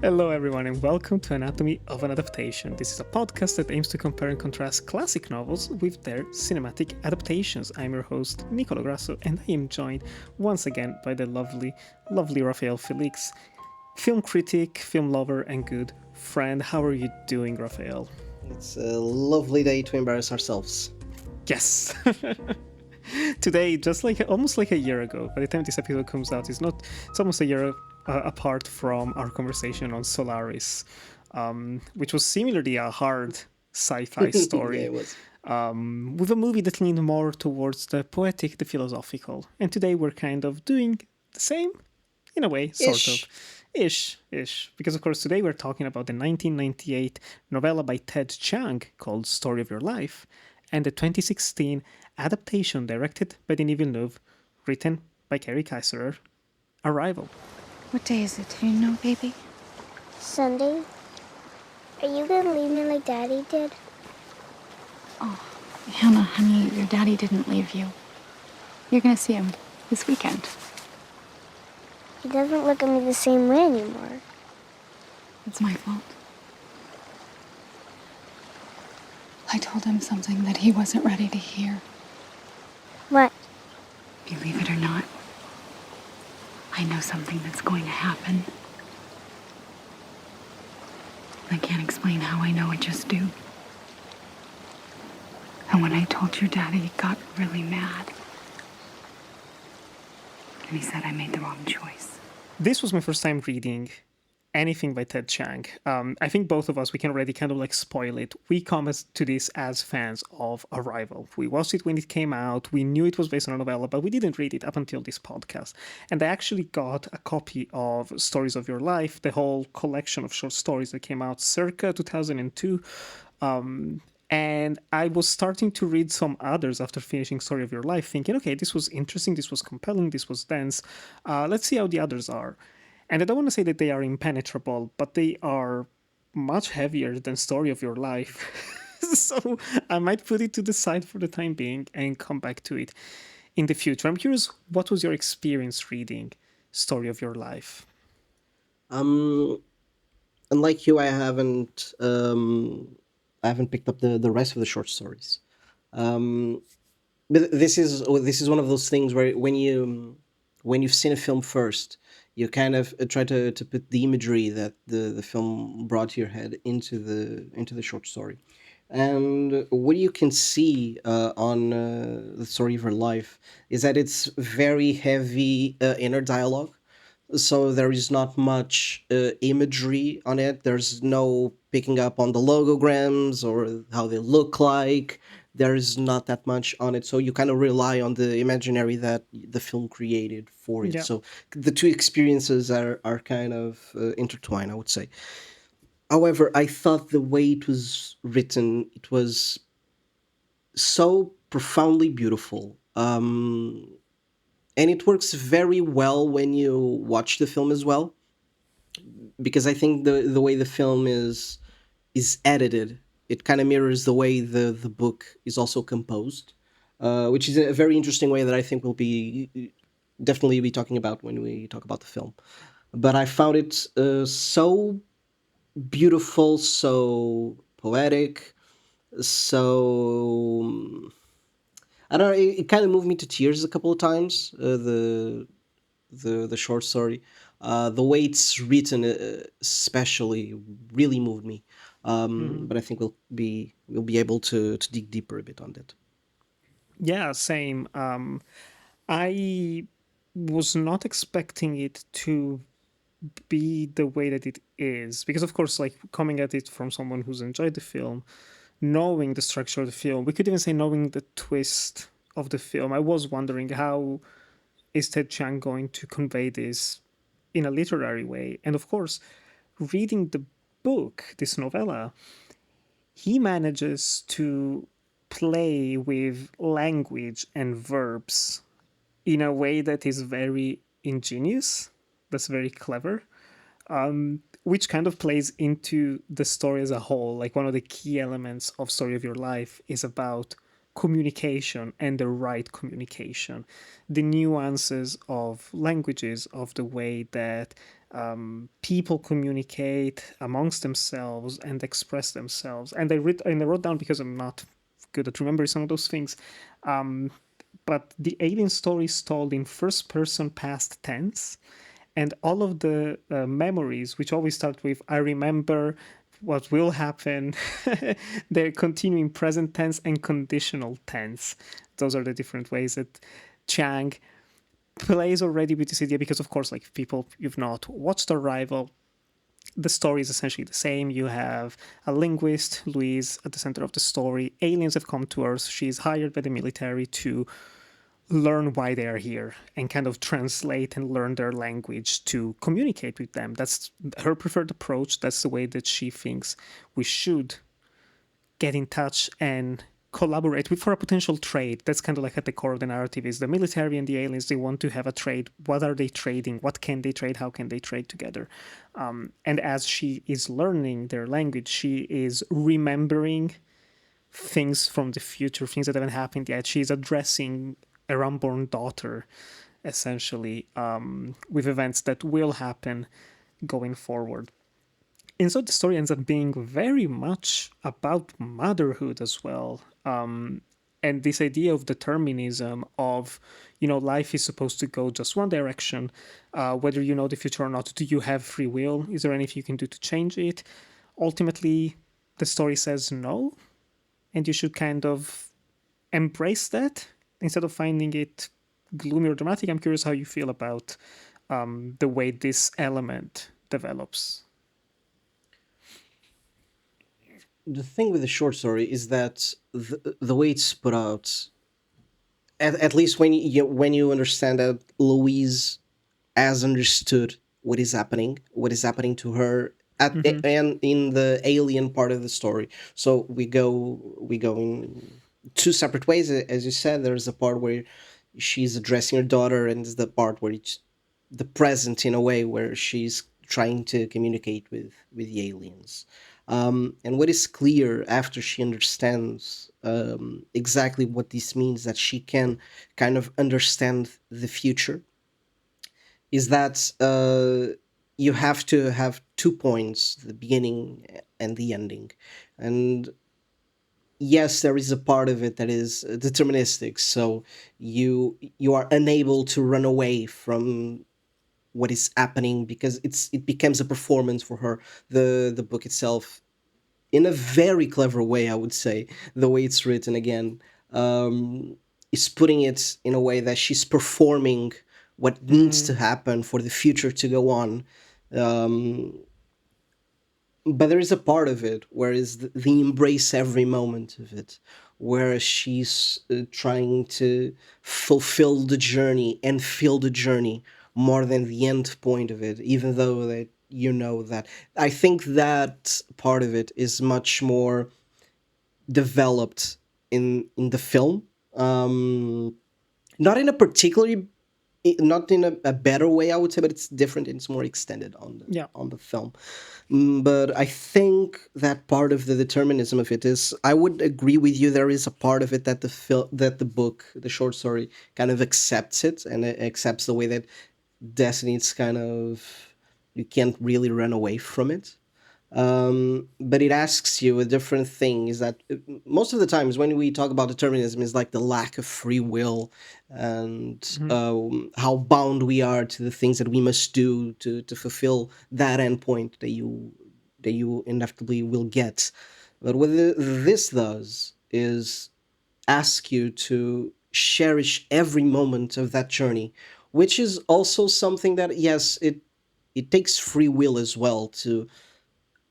Hello, everyone, and welcome to Anatomy of an Adaptation. This is a podcast that aims to compare and contrast classic novels with their cinematic adaptations. I'm your host, Nicolo Grasso, and I am joined once again by the lovely Rafael Félix, film critic, film lover, and good friend. How are you doing, Rafael? It's a lovely day to embarrass ourselves. Yes! Today, just like almost like a year ago, by the time this episode comes out, it's almost a year apart from our conversation on Solaris, which was similarly a hard sci-fi Yeah, story, it was. with a movie that leaned more towards the poetic, the philosophical. And today we're kind of doing the same, in a way, sort of. Ish. Ish. Because, of course, today we're talking about the 1998 novella by Ted Chiang called Story of Your Life, and the 2016 adaptation directed by Denis Villeneuve, written by Kerry Kaiserer, Arrival. What day is it? Do you know, baby? Sunday? Are you gonna leave me like Daddy did? Oh, Hannah, honey, your daddy didn't leave you. You're gonna see him this weekend. He doesn't look at me the same way anymore. It's my fault. I told him something that he wasn't ready to hear. What? Believe it or not, I know something that's going to happen. I can't explain how I know, I just do. And when I told your daddy, he got really mad. And he said I made the wrong choice. This was my first time reading anything by Ted Chiang. I think both of us, we can already kind of like spoil it. We come to this as fans of Arrival. We watched it when it came out. We knew it was based on a novella, but we didn't read it up until this podcast. And I actually got a copy of Stories of Your Life, the whole collection of short stories that came out circa 2002. And I was starting to read some others after finishing Story of Your Life, thinking, okay, this was interesting, this was compelling, this was dense. Let's see how the others are. And I don't want to say that they are impenetrable, but they are much heavier than Story of Your Life. So I might put it to the side for the time being and come back to it in the future. I'm curious, what was your experience reading Story of Your Life? Um, Unlike you, I haven't picked up the rest of the short stories. Um, but this is one of those things where when you've seen a film first, you kind of try to put the imagery that the film brought to your head into the short story. And what you can see on the story of her life is that it's very heavy inner dialogue. So there is not much imagery on it. There's no picking up on the logograms or how they look like. There is not that much on it. So you kind of rely on the imaginary that the film created for it. Yeah. So the two experiences are kind of intertwined, I would say. However, I thought the way it was written, it was so profoundly beautiful. And it works very well when you watch the film as well, because I think the way the film is edited, it kind of mirrors the way the book is also composed, which is a very interesting way that I think we'll be definitely be talking about when we talk about the film. But I found it so beautiful, so poetic, so I don't know. It kind of moved me to tears a couple of times. The short story, the way it's written, especially, really moved me. Mhm. But I think we'll be able to dig deeper a bit on that. Yeah, same. I was not expecting it to be the way that it is because of course like coming at it from someone who's enjoyed the film, knowing the structure of the film, we could even say knowing the twist of the film, I was wondering how is Ted Chiang going to convey this in a literary way. And of course, reading the book, this novella, he manages to play with language and verbs in a way that is very ingenious, that's very clever, which kind of plays into the story as a whole. Like one of the key elements of Story of Your Life is about communication and the right communication, the nuances of languages, of the way that people communicate amongst themselves and express themselves. And I wrote down, because I'm not good at remembering some of those things. But the alien story is told in first person past tense, and all of the memories, which always start with "I remember," "what will happen," they're continuing present tense and conditional tense. Those are the different ways that Chiang plays already with this idea, because of course, like, people, you've not watched Arrival, the story is essentially the same. You have a linguist, Louise, at the center of the story. Aliens have come to Earth. She's hired by the military to learn why they are here and kind of translate and learn their language to communicate with them. That's her preferred approach. That's the way that she thinks we should get in touch and collaborate with for a potential trade. That's kind of like at the core of the narrative, is the military and the aliens. They want to have a trade. What are they trading? What can they trade? How can they trade together? And as she is learning their language, she is remembering things from the future, things that haven't happened yet. She's addressing her unborn daughter, essentially, with events that will happen going forward. And so the story ends up being very much about motherhood as well. And this idea of determinism of, life is supposed to go just one direction, whether you know the future or not. Do you have free will? Is there anything you can do to change it? Ultimately, the story says no, and you should kind of embrace that instead of finding it gloomy or dramatic. I'm curious how you feel about the way this element develops. The thing with the short story is that the way it's put out, at least when you understand that Louise has understood what is happening to her Mm-hmm. and in the alien part of the story. So we go in two separate ways, as you said. There's the part where she's addressing her daughter, and there's the part where it's the present, in a way, where she's trying to communicate with the aliens. And what is clear after she understands exactly what this means, that she can kind of understand the future, is that you have to have 2 points: the beginning and the ending. And yes, there is a part of it that is deterministic, so you are unable to run away from what is happening, because it becomes a performance for her. The book itself, in a very clever way, I would say, the way it's written, again, um, is putting it in a way that she's performing what needs to Mm, happen for the future to go on. Um, but there is a part of it where is the embrace every moment of it, where she's trying to fulfill the journey and feel the journey more than the end point of it, even though that that. I think that part of it is much more developed in the film. um Not in a particularly, not in a better way, I would say, but it's different and it's more extended yeah. on the film. But I think that part of the determinism of it is, I would agree with you, there is a part of it that the book, the short story, kind of accepts it, and it accepts the way that destiny is kind of, you can't really run away from it. But it asks you a different thing, is that most of the times when we talk about determinism, is like the lack of free will, and Mm-hmm. how bound we are to the things that we must do to fulfill that endpoint that you inevitably will get. But what this does is ask you to cherish every moment of that journey, which is also something that, yes, it takes free will as well, to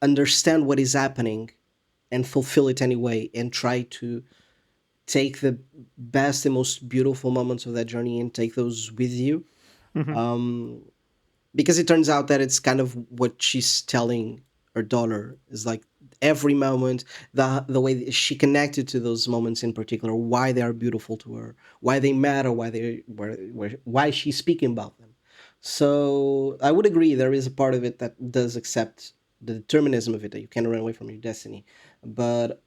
understand what is happening and fulfill it anyway, and try to take the best and most beautiful moments of that journey and take those with you. Mm-hmm. um because it turns out that it's kind of what she's telling her daughter, is like every moment, the way that she connected to those moments in particular, why they are beautiful to her, why they matter, why she's speaking about them. So I would agree, there is a part of it that does accept the determinism of it, that you can't run away from your destiny. But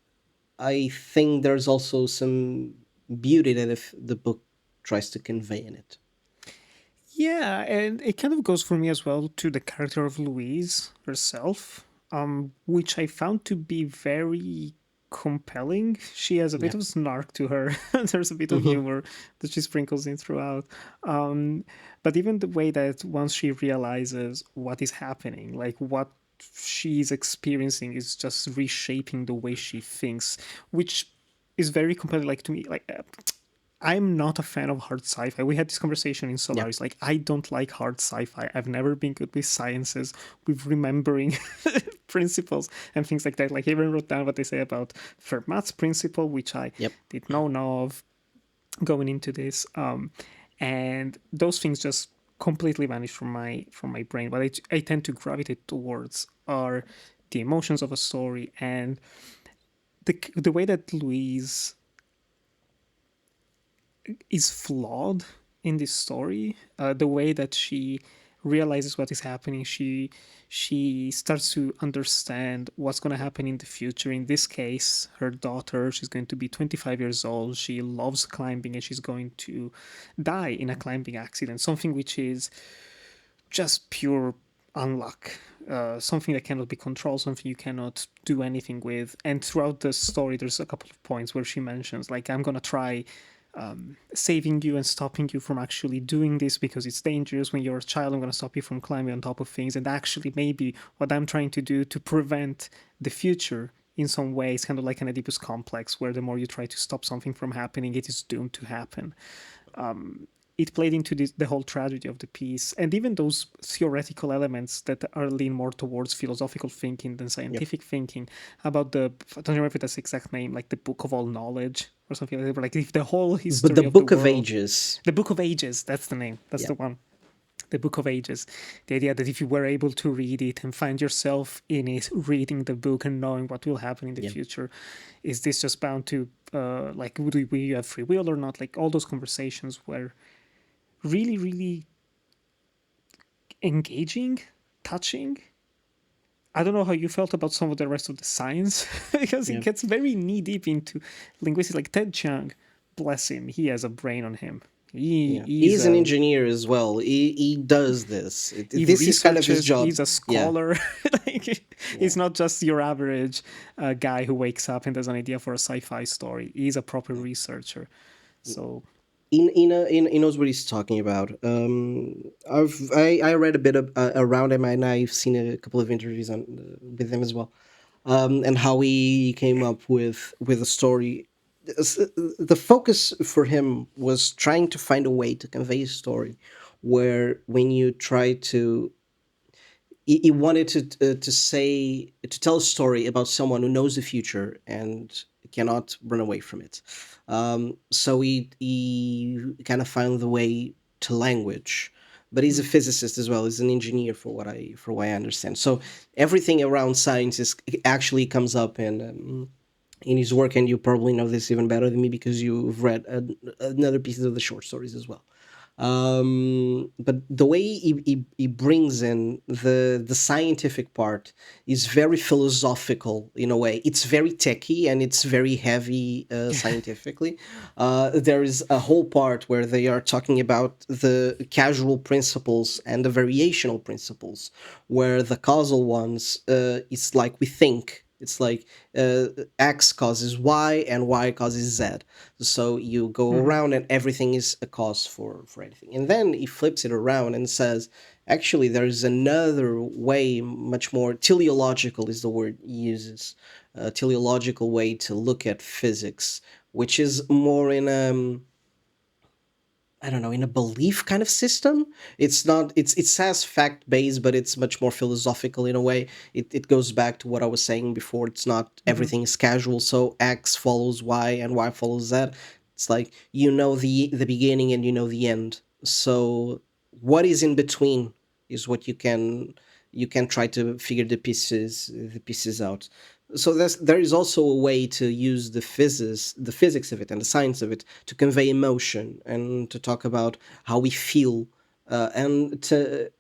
I think there's also some beauty that if the book tries to convey in it. Yeah, and it kind of goes for me as well to the character of Louise herself, which I found to be very compelling. She has a Yeah. bit of snark to her. There's a bit of Hmm. humor that she sprinkles in throughout. Um, but even the way that once she realizes what is happening, like what she's experiencing is just reshaping the way she thinks, which is very compelling. Like to me, like I'm not a fan of hard sci-fi. We had this conversation in Yeah. Solaris. Like, I don't like hard sci-fi. I've never been good with sciences, with remembering principles and things like that. Like, I even wrote down what they say about Fermat's principle, which I Yep. did not know of going into this. And those things just completely vanish from my brain. What I tend to gravitate towards are the emotions of a story and the way that Louise is flawed in this story. The way that she realizes what is happening, she starts to understand what's going to happen in the future. In this case, her daughter, she's going to be 25 years old. She loves climbing, and she's going to die in a climbing accident. Something which is just pure unluck. Something that cannot be controlled, something you cannot do anything with. And throughout the story, there's a couple of points where she mentions, like, I'm gonna try saving you and stopping you from actually doing this because it's dangerous. When you're a child, I'm going to stop you from climbing on top of things. And actually, maybe what I'm trying to do to prevent the future in some ways, kind of like an Oedipus complex, where the more you try to stop something from happening, it is doomed to happen. It played into the whole tragedy of the piece, and even those theoretical elements that are lean more towards philosophical thinking than Yep. scientific thinking. About I don't remember if that's the exact name, like the Book of All Knowledge or something like that. Like if the whole But the history of the Book of world, Ages. the Book of Ages, that's the name, that's Yeah. the one. The Book of Ages, the idea that if you were able to read it and find yourself in it, reading the book and knowing what will happen in the Yeah. future, is this just bound to like, would we have free will or not? Like all those conversations were really, really engaging, touching. I don't know how you felt about some of the rest of the science because it Yeah. gets very knee deep into linguistics. Like Ted Chiang, bless him, he has a brain on him. Yeah. He's He's an a engineer as well. He does this. he This is kind of his researches. job. He's a Yeah. scholar. Like, Yeah. he's not just your average guy who wakes up and has an idea for a sci-fi story. He's a proper Yeah. researcher. So He knows what he's talking about. I read a bit around him, and I've seen a couple of interviews with him as well, and how he came up with a story. The focus for him was trying to find a way to convey a story, where when you try to he wanted to say to tell a story about someone who knows the future and cannot run away from it. So he kind of found the way to language, but he's a physicist as well. He's an engineer for what I understand. So everything around science is actually comes up in his work, and you probably know this even better than me because you've read another pieces of the short stories as well. But the way he brings in the scientific part is very philosophical in a way. It's very techy and it's very heavy scientifically. There is a whole part where they are talking about the causal principles and the variational principles, where the causal ones it's like we think. It's like uh, X causes Y and Y causes Z. So you go mhm. around and everything is a cause for anything. And then he flips it around and says, actually, there's another way, much more teleological is the word he uses, a teleological way to look at physics, which is more in I don't know, in a belief kind of system. It's not. It says fact based, but it's much more philosophical in a way. It goes back to what I was saying before. It's not Mhm. everything is casual. So X follows Y and Y follows Z. It's like you know the beginning and you know the end. So what is in between is what you can try to figure the pieces out. So there is also a way to use the physics of it and the science of it to convey emotion and to talk about how we feel and to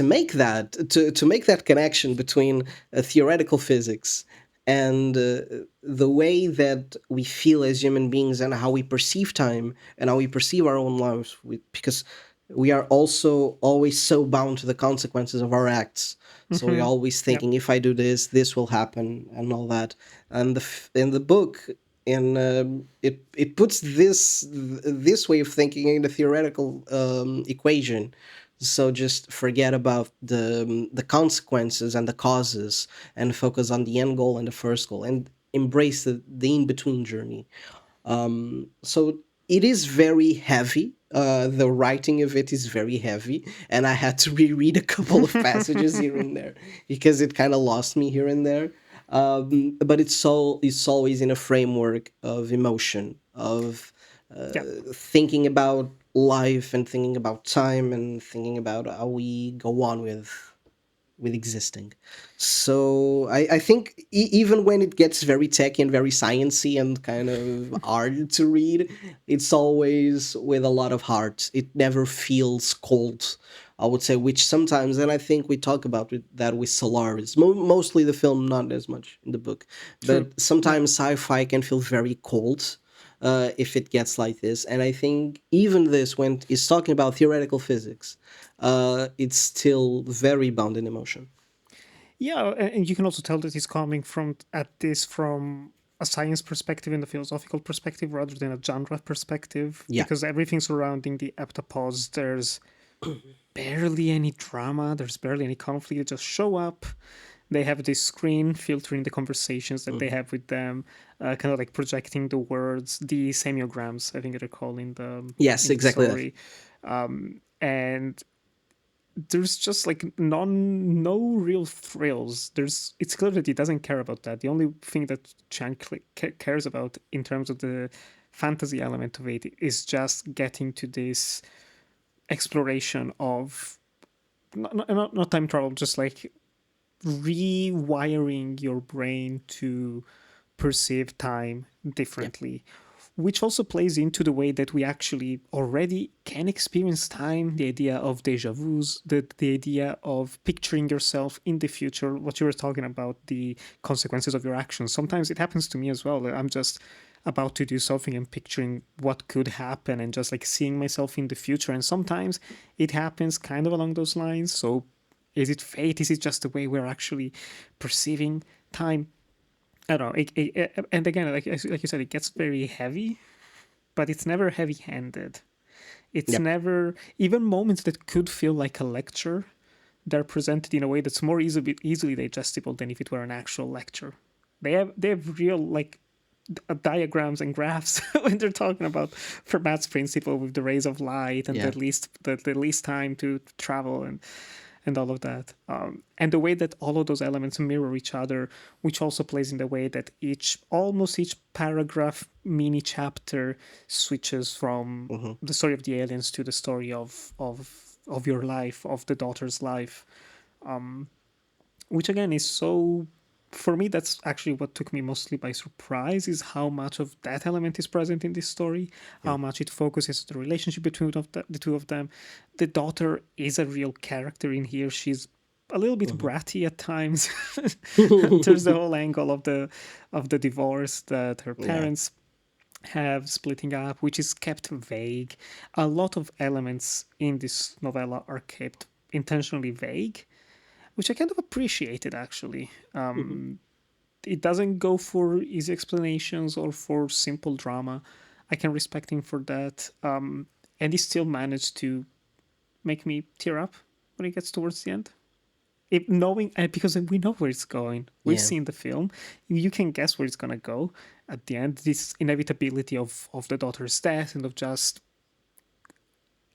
make that connection between theoretical physics and the way that we feel as human beings and how we perceive time and how we perceive our own lives because we are also always so bound to the consequences of our acts. So we're Hmm. always Yeah. thinking, if I do this, this will happen, and all that. And in the book, it puts this way of thinking in a theoretical equation. So just forget about the consequences and the causes, and focus on the end goal and the first goal, and embrace the in between journey. So it is very heavy. The writing of it is very heavy, and I had to reread a couple of passages here and there because it kind of lost me here and there. But it's always in a framework of emotion, of Yeah. thinking about life and thinking about time and thinking about how we go on with existing. So I think even when it gets very techy and very sciencey and kind of hard to read, it's always with a lot of heart. It never feels cold, I would say, which sometimes, and I think we talk about that with Solaris, mostly the film, not as much in the book, True. but Yeah. sometimes sci-fi can feel very cold if it gets like this. And I think even this, when it's talking about theoretical physics, it's still very bound in emotion. Yeah, and you can also tell that he's coming from at this from a science perspective and a philosophical perspective rather than a genre perspective, Yeah. because everything surrounding the heptapause, there's barely any drama, there's barely any conflict. They just show up. They have this screen filtering the conversations that they Mhm. have with them, kind of like projecting the words, the semiograms, I think they're called Yes, in the exactly that. story, and there's just like no real thrills. There's It's clear that he doesn't care about that. The only thing that Chan cares about in terms of the fantasy element of it is just getting to this exploration of not time travel, just like rewiring your brain to perceive time Yeah. differently, which also plays into the way that we actually already can experience time, the idea of deja vus, the idea of picturing yourself in the future, what you were talking about, the consequences of your actions. Sometimes it happens to me as well. I'm just about to do something and picturing what could happen and just like seeing myself in the future. And sometimes it happens kind of along those lines. So is it fate? Is it just the way we're actually perceiving time? I don't know. And again, like you said, it gets very heavy, but it's never heavy-handed. It's Yeah. never even moments that could feel like a lecture. They're presented in a way that's more easily digestible than if it were an actual lecture. They have real like diagrams and graphs when they're talking about Fermat's principle with the rays of light and Yeah. the least time to travel and all of that. And the way that all of those elements mirror each other, which also plays in the way that almost each paragraph, mini chapter switches from Hmm. the story of the aliens to the story of your life, of the daughter's life, which again is so. For me, that's actually what took me mostly by surprise is how much of that element is present in this story, Yeah. how much it focuses on the relationship between the two of them. The daughter is a real character in here. She's a little bit Hmm. bratty at times. There's the whole angle of the divorce that her Yeah. parents have splitting up, which is kept vague. A lot of elements in this novella are kept intentionally vague, which I kind of appreciated actually. Hmm. It doesn't go for easy explanations or for simple drama. I can respect him for that. And he still managed to make me tear up when it gets towards the end. Knowing because we know where it's going, we've Yeah. seen the film. You can guess where it's gonna go at the end. This inevitability of the daughter's death and of just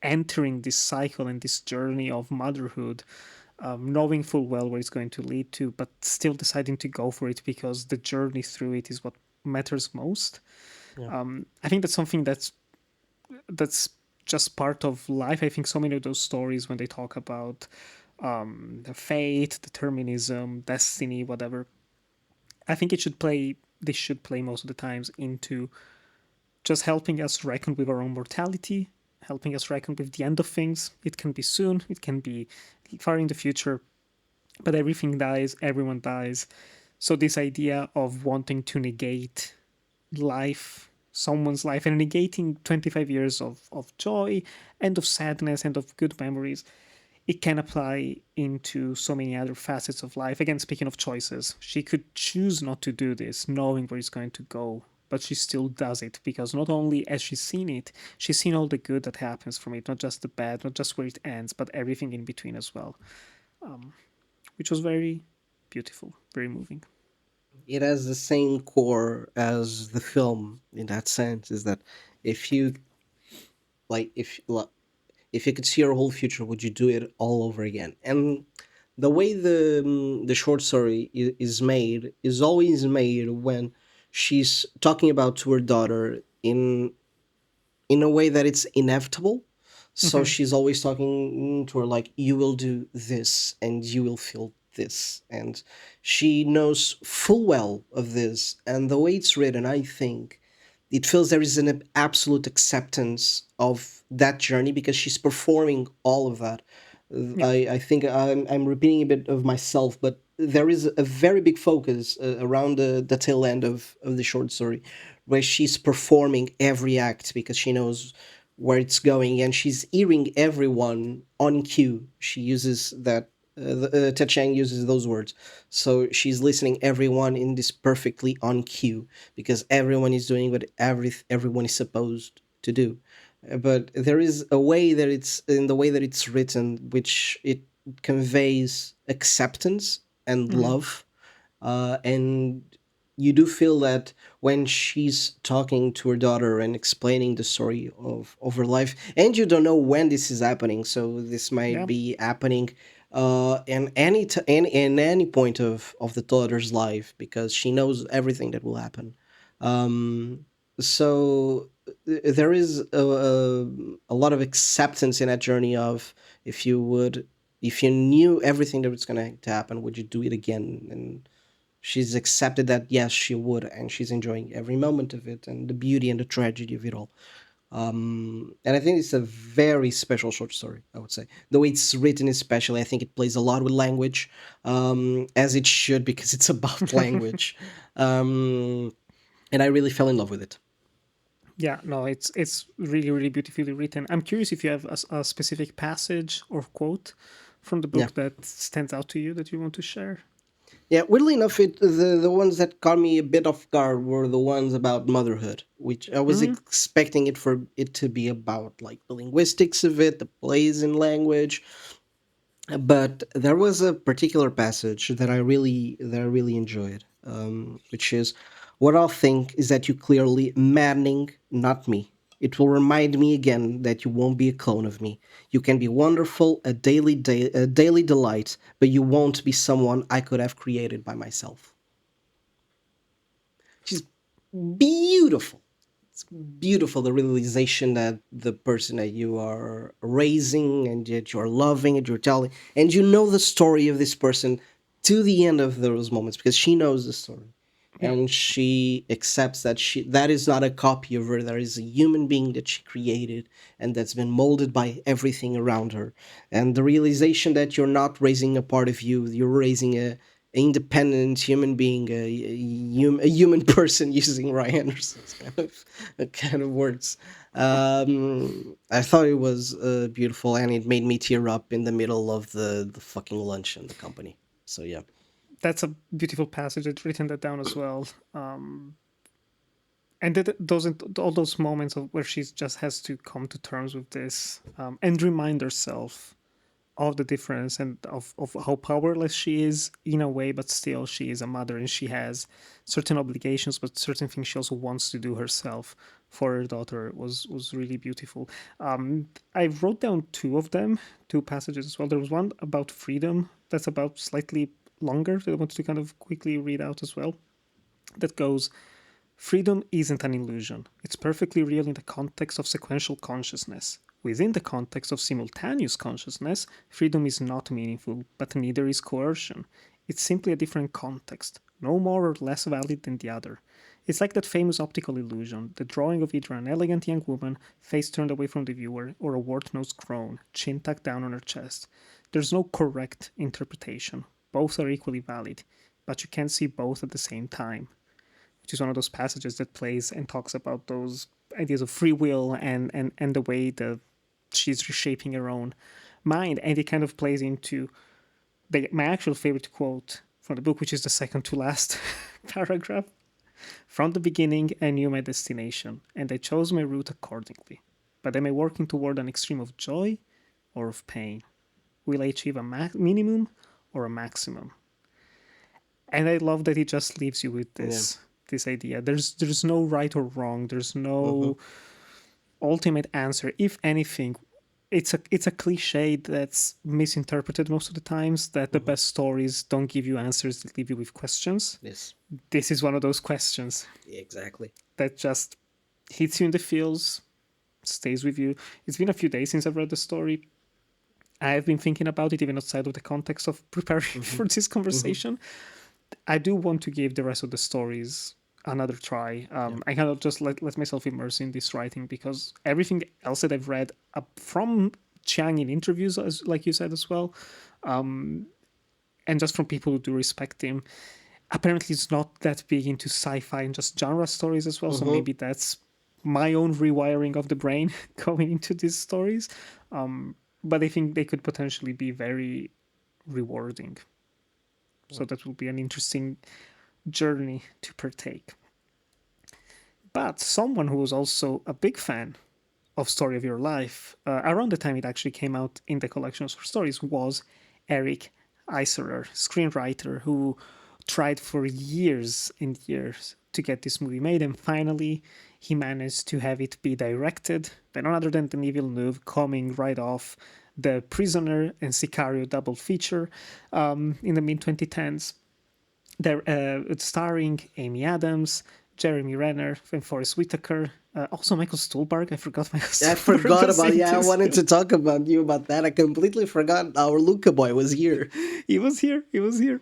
entering this cycle and this journey of motherhood, knowing full well where it's going to lead to, but still deciding to go for it because the journey through it is what matters most. Yeah. I think that's something that's just part of life. I think so many of those stories when they talk about the fate, determinism, destiny, whatever, I think it should play. They should play most of the times into just helping us reckon with our own mortality, helping us reckon with the end of things. It can be soon, it can be far in the future, but everything dies, everyone dies. So this idea of wanting to negate life someone's life and negating 25 years of joy and of sadness and of good memories. It can apply into so many other facets of life. Again, speaking of choices, she could choose not to do this, knowing where it's going to go, but she still does it because not only has she seen it, she's seen all the good that happens from it, not just the bad, not just where it ends, but everything in between as well, which was very beautiful, very moving. It has the same core as the film in that sense. Is that if you like if you could see your whole future, would you do it all over again? And the way the short story is made is always made when she's talking about to her daughter in a way that it's inevitable. So Mm-hmm. she's always talking to her like, you will do this and you will feel this. And she knows full well of this. And the way it's written, I think it feels there is an absolute acceptance of that journey because she's performing all of that. Yeah. I think I'm repeating a bit of myself, but there is a very big focus around the tail end of the short story where she's performing every act because she knows where it's going and she's hearing everyone on cue. She uses that. Ted Chiang uses those words. So she's listening everyone in this perfectly on cue because everyone is doing what everyone is supposed to do. But there is a way that it's in the way that it's written, which it conveys acceptance and Mm-hmm. love, and you do feel that when she's talking to her daughter and explaining the story of her life, and you don't know when this is happening, so this might Yeah. be happening in in any point of the daughter's life because she knows everything that will happen. Um, so there is a lot of acceptance in that journey of if you would if you knew everything that was going to happen, would you do it again? And she's accepted that yes, she would, and she's enjoying every moment of it and the beauty and the tragedy of it all. And I think it's a very special short story. I would say the way it's written, especially, I think it plays a lot with language, as it should because it's about language. Um, and I really fell in love with it. Yeah, no, it's really really beautifully written. I'm curious if you have a specific passage or quote from the Yeah. book that stands out to you that you want to share. Yeah, weirdly enough, the ones that caught me a bit off guard were the ones about motherhood, which I was Mm-hmm. expecting it for it to be about like the linguistics of it, the plays in language, but there was a particular passage that I really enjoyed, which is, "What I'll think is that you clearly maddening, not me. It will remind me again that you won't be a clone of me. You can be wonderful, a daily delight, but you won't be someone I could have created by myself." She's beautiful. It's beautiful, the realization that the person that you are raising and that you're loving and you're telling, and you know the story of this person to the end of those moments because she knows the story. Yeah, And she accepts that that is not a copy of her. There is a human being that she created and that's been molded by everything around her. And the realization that you're not raising a part of you, you're raising a independent human being, a human person, using Ryan Anderson's kind of words. I thought it was beautiful, and it made me tear up in the middle of the fucking lunch in the company. So yeah, that's a beautiful passage. I've written that down as well. And those all those moments of where she just has to come to terms with this and remind herself of the difference and of how powerless she is in a way, but still she is a mother and she has certain obligations, but certain things she also wants to do herself for her daughter was really beautiful. I wrote down two of them, two passages as well. There was one about freedom that's about slightly longer that I wanted to kind of quickly read out as well. That goes, freedom isn't an illusion. It's perfectly real in the context of sequential consciousness. Within the context of simultaneous consciousness, freedom is not meaningful, but neither is coercion. It's simply a different context, no more or less valid than the other. It's like that famous optical illusion, the drawing of either an elegant young woman, face turned away from the viewer, or a wart-nosed crone, chin tucked down on her chest. There's no correct interpretation. Both are equally valid, but you can't see both at the same time, which is one of those passages that plays and talks about those ideas of free will and the way that she's reshaping her own mind. And it kind of plays into my actual favorite quote from the book, which is the second to last paragraph. From the beginning, I knew my destination, and I chose my route accordingly. But am I working toward an extreme of joy or of pain? Will I achieve a minimum or a maximum? And I love that he just leaves you with Yeah. this idea. There's no right or wrong. There's Mm-hmm. no ultimate answer. If anything, it's a cliche that's misinterpreted most of the times, that the Mm-hmm. best stories don't give you answers, they leave you with questions. Yes. This is one of those questions Exactly. that just hits you in the feels, stays with you. It's been a few days since I've read the story. I've been thinking about it even outside of the context of preparing Mm-hmm. for this Mm-hmm. conversation. I do want to give the rest of the stories another try. Yeah. I cannot just let myself immerse in this writing, because everything else that I've read from Chiang in interviews, as like you said as well, and just from people who do respect him, apparently it's not that big into sci-fi and just genre stories as well. So Mm-hmm. maybe that's my own rewiring of the brain going into these stories. But I think they could potentially be very rewarding. So that will be an interesting journey to partake. But someone who was also a big fan of Story of Your Life, around the time it actually came out in the collection of stories, was Eric Eiserer, screenwriter who tried for years and years to get this movie made, and finally he managed to have it be directed by none other than Denis Villeneuve, coming right off the Prisoner and Sicario double feature in the mid 2010s. It's starring Amy Adams, Jeremy Renner, and Forrest Whitaker. Also Michael Stuhlbarg. I forgot Michael I Stuhlbarg forgot was about. in Yeah, I this wanted film. to talk about you about that. I completely forgot our Luca boy was here. He was here. He was here.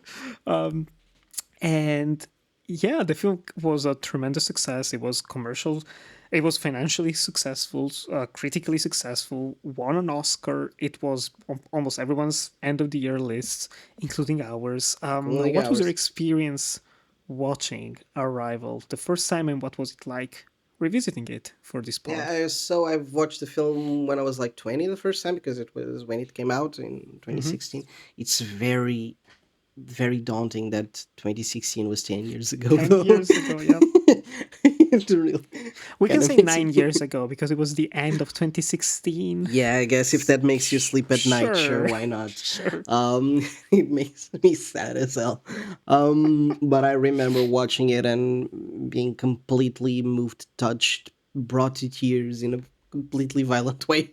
And yeah, the film was a tremendous success. It was commercial. It was financially successful, critically successful, won an Oscar. It was almost everyone's end of the year lists, including ours. Only What was your hours. experience watching Arrival the first time, and what was it like revisiting it for this Yeah, pod? so I've watched the film when I was like 20 the first time because it was when it came out in Hmm. 2016. It's very, very daunting that 2016 was 10 years ago, 10 though. years ago, yeah. It really We can kind of say makes 9 years ago because it was the end of 2016. Yeah, I guess if that makes you sleep at night, sure, Sure. why not? Sure. It makes me sad as hell. But I remember watching it and being completely moved, touched, brought to tears in a completely violent way.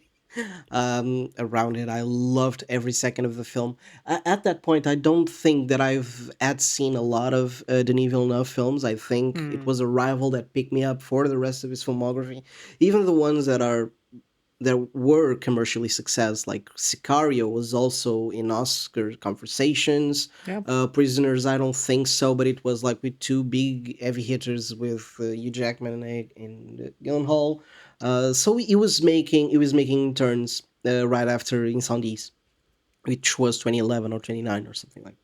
Around it, I loved every second of the film. At that point, I don't think that I've had seen a lot of Denis Villeneuve films. I think it Hmm. was Arrival that picked me up for the rest of his filmography, even the ones that were commercially success, like Sicario was also in Oscar conversations. Yeah. Prisoners, I don't think so, but it was like with two big heavy hitters with Hugh Jackman and Gyllenhaal. So he was making turns right after Incendies, which was 2011 or 29 or something like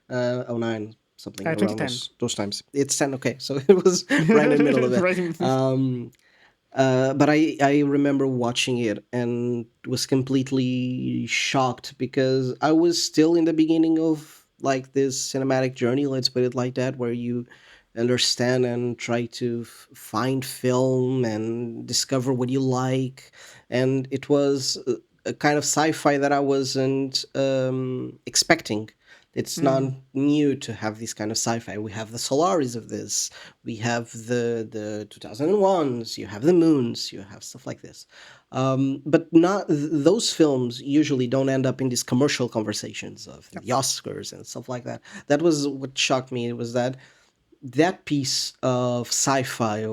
that. 09, something around 2010. those times. It's 10, okay, so it was right in the middle of it. Right in. But I remember watching it and was completely shocked because I was still in the beginning of like this cinematic journey, let's put it like that, where you understand and try to find film and discover what you like. And it was a kind of sci-fi that I wasn't expecting. It's not Mm. new to have this kind of sci-fi. We have the Solaris of this. We have the 2001s. You have the Moons. You have stuff like this. But not those films usually don't end up in these commercial conversations of the Oscars and stuff like that. That was what shocked me. It was that piece of sci-fi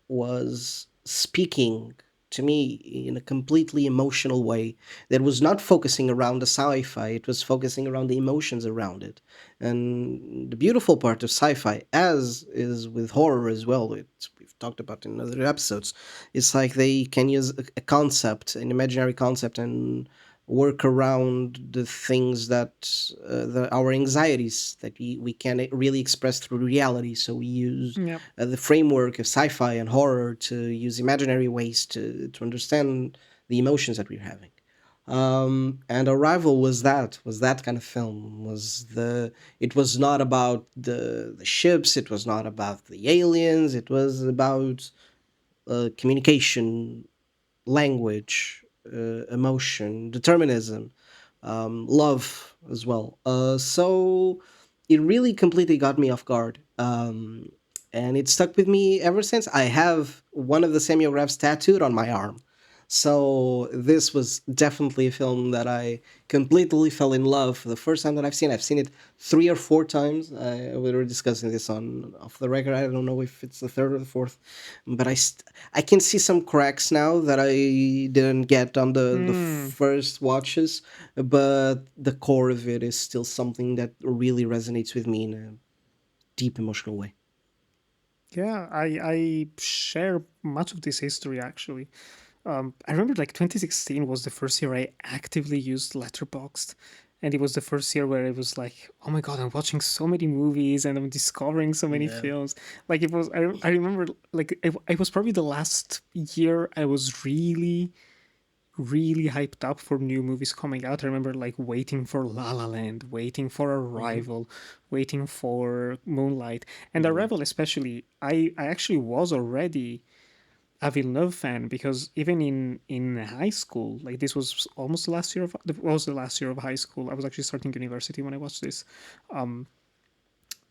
was speaking to me in a completely emotional way that was not focusing around the sci-fi, it was focusing around the emotions around it. And the beautiful part of sci-fi, as is with horror as well, we've talked about in other episodes, it's like they can use a concept, an imaginary concept, and work around the things that our anxieties that we can really express through reality. So we use Yeah. the framework of sci-fi and horror to use imaginary ways to understand the emotions that we're having. And Arrival was that kind of film. It was not about the ships. It was not about the aliens. It was about communication, language, emotion, determinism, love as well. So it really completely got me off guard. And it stuck with me ever since. I have one of the semiographs tattooed on my arm. So this was definitely a film that I completely fell in love the first time that I've seen. I've seen it 3 or 4 times. We were discussing this on off the record. I don't know if it's the third or the fourth, but I can see some cracks now that I didn't get on the Mm. first watches, but the core of it is still something that really resonates with me in a deep emotional way. Yeah, I share much of this history actually. I remember like 2016 was the first year I actively used Letterboxd, and it was the first year where it was like, oh my god, I'm watching so many movies and I'm discovering so many Yeah. films. Like it was, I remember like it was probably the last year I was really hyped up for new movies coming out. I remember like waiting for La La Land, waiting for Hmm. Arrival, waiting for Moonlight, and Moonlight. Arrival especially. I actually was already a Villeneuve fan because even in high school, like this was almost the last year of was the last year of high school. I was actually starting university when I watched this.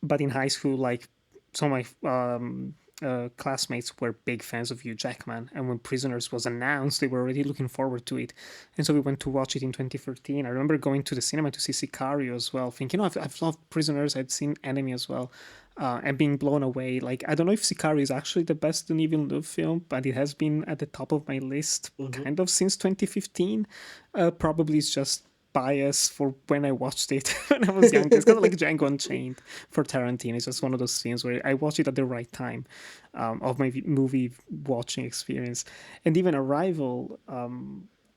But in high school, like some of my classmates were big fans of Hugh Jackman, and when Prisoners was announced, they were already looking forward to it, and so we went to watch it in 2013. I remember going to the cinema to see Sicario as well, thinking, "Oh, I've loved Prisoners. I'd seen Enemy as well." And being blown away. Like I don't know if Sicario is actually the best Denis Villeneuve film, but it has been at the top of my list Hmm. kind of since 2015. Probably it's just bias for when I watched it when I was young. It's kind of like Django Unchained for Tarantino. It's just one of those things where I watched it at the right time of my movie watching experience. And even Arrival,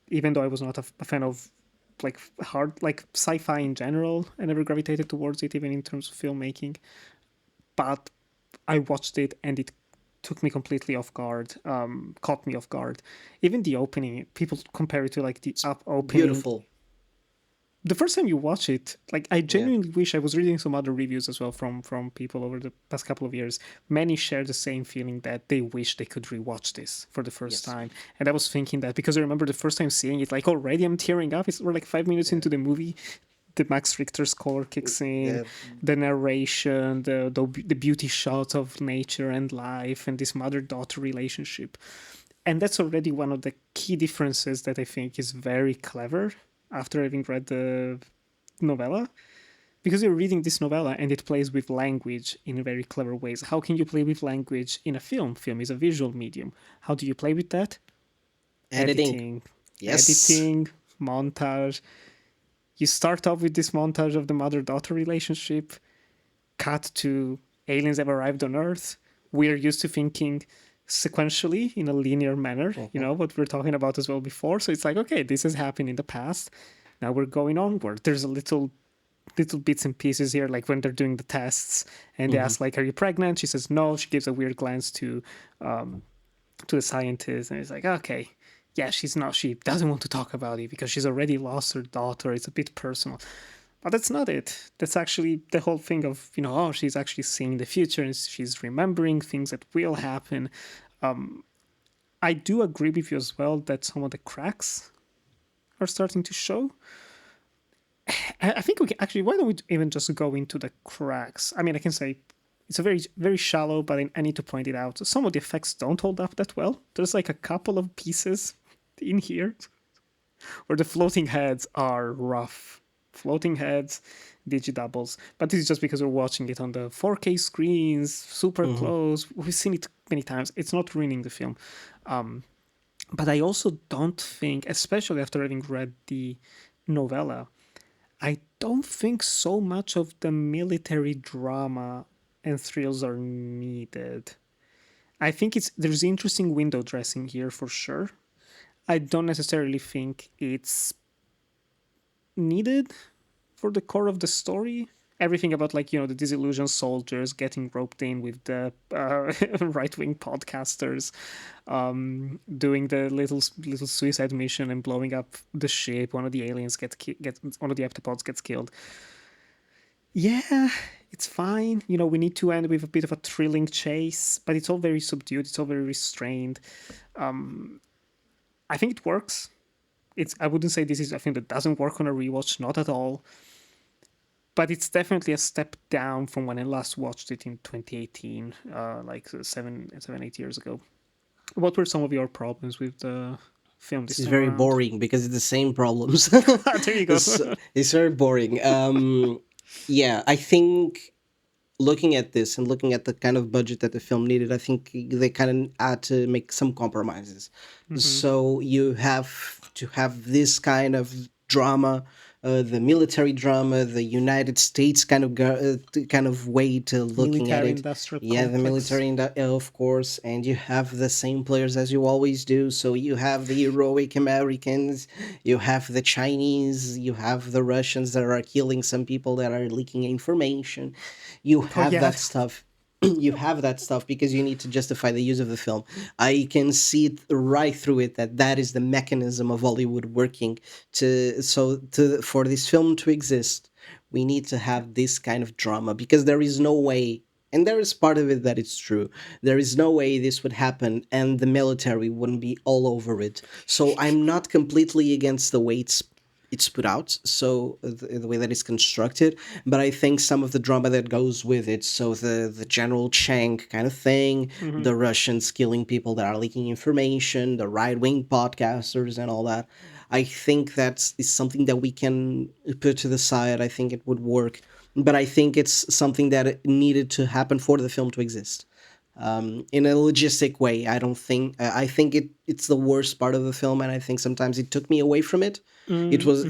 even though I was not a fan of like hard like sci-fi in general, I never gravitated towards it, even in terms of filmmaking. But I watched it and it took me completely off guard, caught me off guard. Even the opening, people compare it to like the It's up opening. beautiful. The first time you watch it, like I Yeah. genuinely wish I was reading some other reviews as well from people over the past couple of years. Many share the same feeling that they wish they could rewatch this for the first Yes. time. And I was thinking that because I remember the first time seeing it, like already I'm tearing up. We're like 5 minutes Yeah. into the movie, the Max Richter score kicks in, Yeah. the narration, the beauty shots of nature and life, and this mother daughter relationship. And that's already one of the key differences that I think is very clever after having read the novella. Because you're reading this novella and it plays with language in very clever ways. How can you play with language in a film? Film is a visual medium. How do you play with that? Editing. Editing. Yes. Editing, montage. You start off with this montage of the mother daughter relationship, cut to aliens have arrived on Earth. We're used to thinking sequentially in a linear manner, Hmm. what we are talking about as well before. So it's like, okay, this has happened in the past. Now we're going onward. There's a little bits and pieces here, like when they're doing the tests and they Hmm. ask, like, are you pregnant? She says no. She gives a weird glance to the scientist, and it's like, okay, yeah, she's not. She doesn't want to talk about it because she's already lost her daughter. It's a bit personal. But that's not it. That's actually the whole thing of, oh, she's actually seeing the future and she's remembering things that will happen. I do agree with you as well that some of the cracks are starting to show. I think we can actually, why don't we even just go into the cracks? I mean, I can say it's a very, very shallow, but I need to point it out. Some of the effects don't hold up that well. There's like a couple of pieces in here where the floating heads are rough. Floating heads, digidoubles. But this is just because we're watching it on the 4K screens, super Hmm. close. We've seen it many times. It's not ruining the film. But I also don't think, especially after having read the novella, I don't think so much of the military drama and thrills are needed. I think there's interesting window dressing here for sure. I don't necessarily think it's needed for the core of the story. Everything about, like, the disillusioned soldiers getting roped in with the right-wing podcasters, doing the little suicide mission and blowing up the ship. One of the aliens gets one of the heptapods gets killed. Yeah, it's fine. We need to end with a bit of a thrilling chase, but it's all very subdued. It's all very restrained. I think it works. I wouldn't say this is a thing that doesn't work on a rewatch, not at all. But it's definitely a step down from when I last watched it in 2018, like 8 years ago. What were some of your problems with the film This this is time very around? boring because it's the same problems. There you go. It's very boring. Yeah, I think looking at this and looking at the kind of budget that the film needed, I think they kind of had to make some compromises. So you have to have this kind of drama, the military drama, the United States kind of kind of way to looking at Military it. industrial Yeah, the complex. military, of course, and you have the same players as you always do. So you have the heroic Americans, you have the Chinese, you have the Russians that are killing some people that are leaking information. You Oh have yeah. that stuff. You have that stuff because you need to justify the use of the film. I can see it right through it that is the mechanism of Hollywood working to for this film to exist. We need to have this kind of drama because there is no way, and there is part of it that it's true. There is no way this would happen and the military wouldn't be all over it. So I'm not completely against the way it's put out, so the way that it's constructed, but I think some of the drama that goes with it, so the General Chiang kind of thing, the Russians killing people that are leaking information, the right-wing podcasters and all that, I think that's is something that we can put to the side. I think it would work, but I think it's something that needed to happen for the film to exist in a logistic way. I don't think I think it's the worst part of the film, and I think sometimes it took me away from it. It was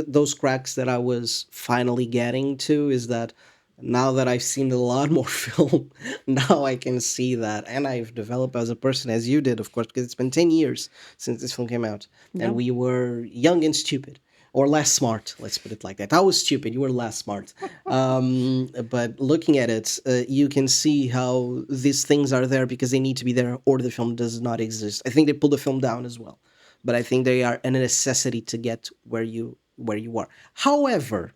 those cracks that I was finally getting to. Is that now that I've seen a lot more film, now I can see that, and I've developed as a person as you did, of course, because it's been 10 years since this film came out, and Yeah. we were young and stupid. Or less smart, let's put it like that. I was stupid, you were less smart. But looking at it, you can see how these things are there because they need to be there, or the film does not exist. I think they pulled the film down as well, but I think they are a necessity to get where you are. However,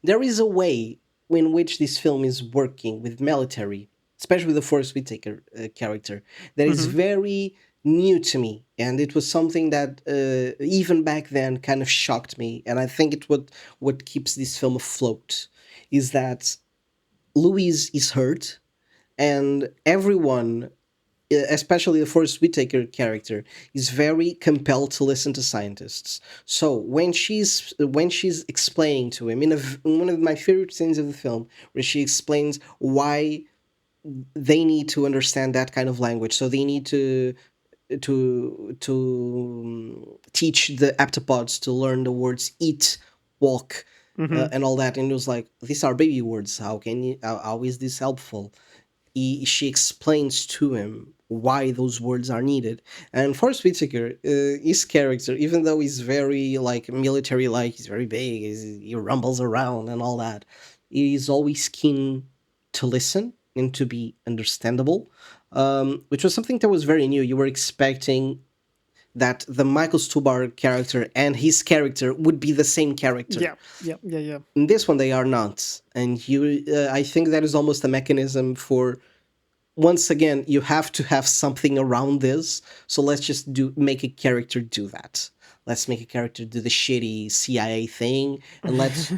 there is a way in which this film is working with military, especially the Forest Whitaker character, that is very new to me, and it was something that even back then kind of shocked me. And I think what keeps this film afloat is that Louise is hurt, and everyone, especially the Forest Whitaker character, is very compelled to listen to scientists. So when she's explaining to him in one of my favorite scenes of the film, where she explains why they need to understand that kind of language, so they need to teach the aptopods to learn the words eat, walk, and all that. And it was like, these are baby words. How is this helpful? She explains to him why those words are needed. And Forrest Whitaker, his character, even though he's very like military like, he's very big, he rumbles around and all that, he's always keen to listen and to be understandable, which was something that was very new. You were expecting that the Michael Stuhlbarg character and his character would be the same character. Yeah. Yeah. Yeah. Yeah. In this one, they are not, and I think that is almost a mechanism for, once again, you have to have something around this. So let's just make a character do that. Let's make a character do the shitty CIA thing, and let's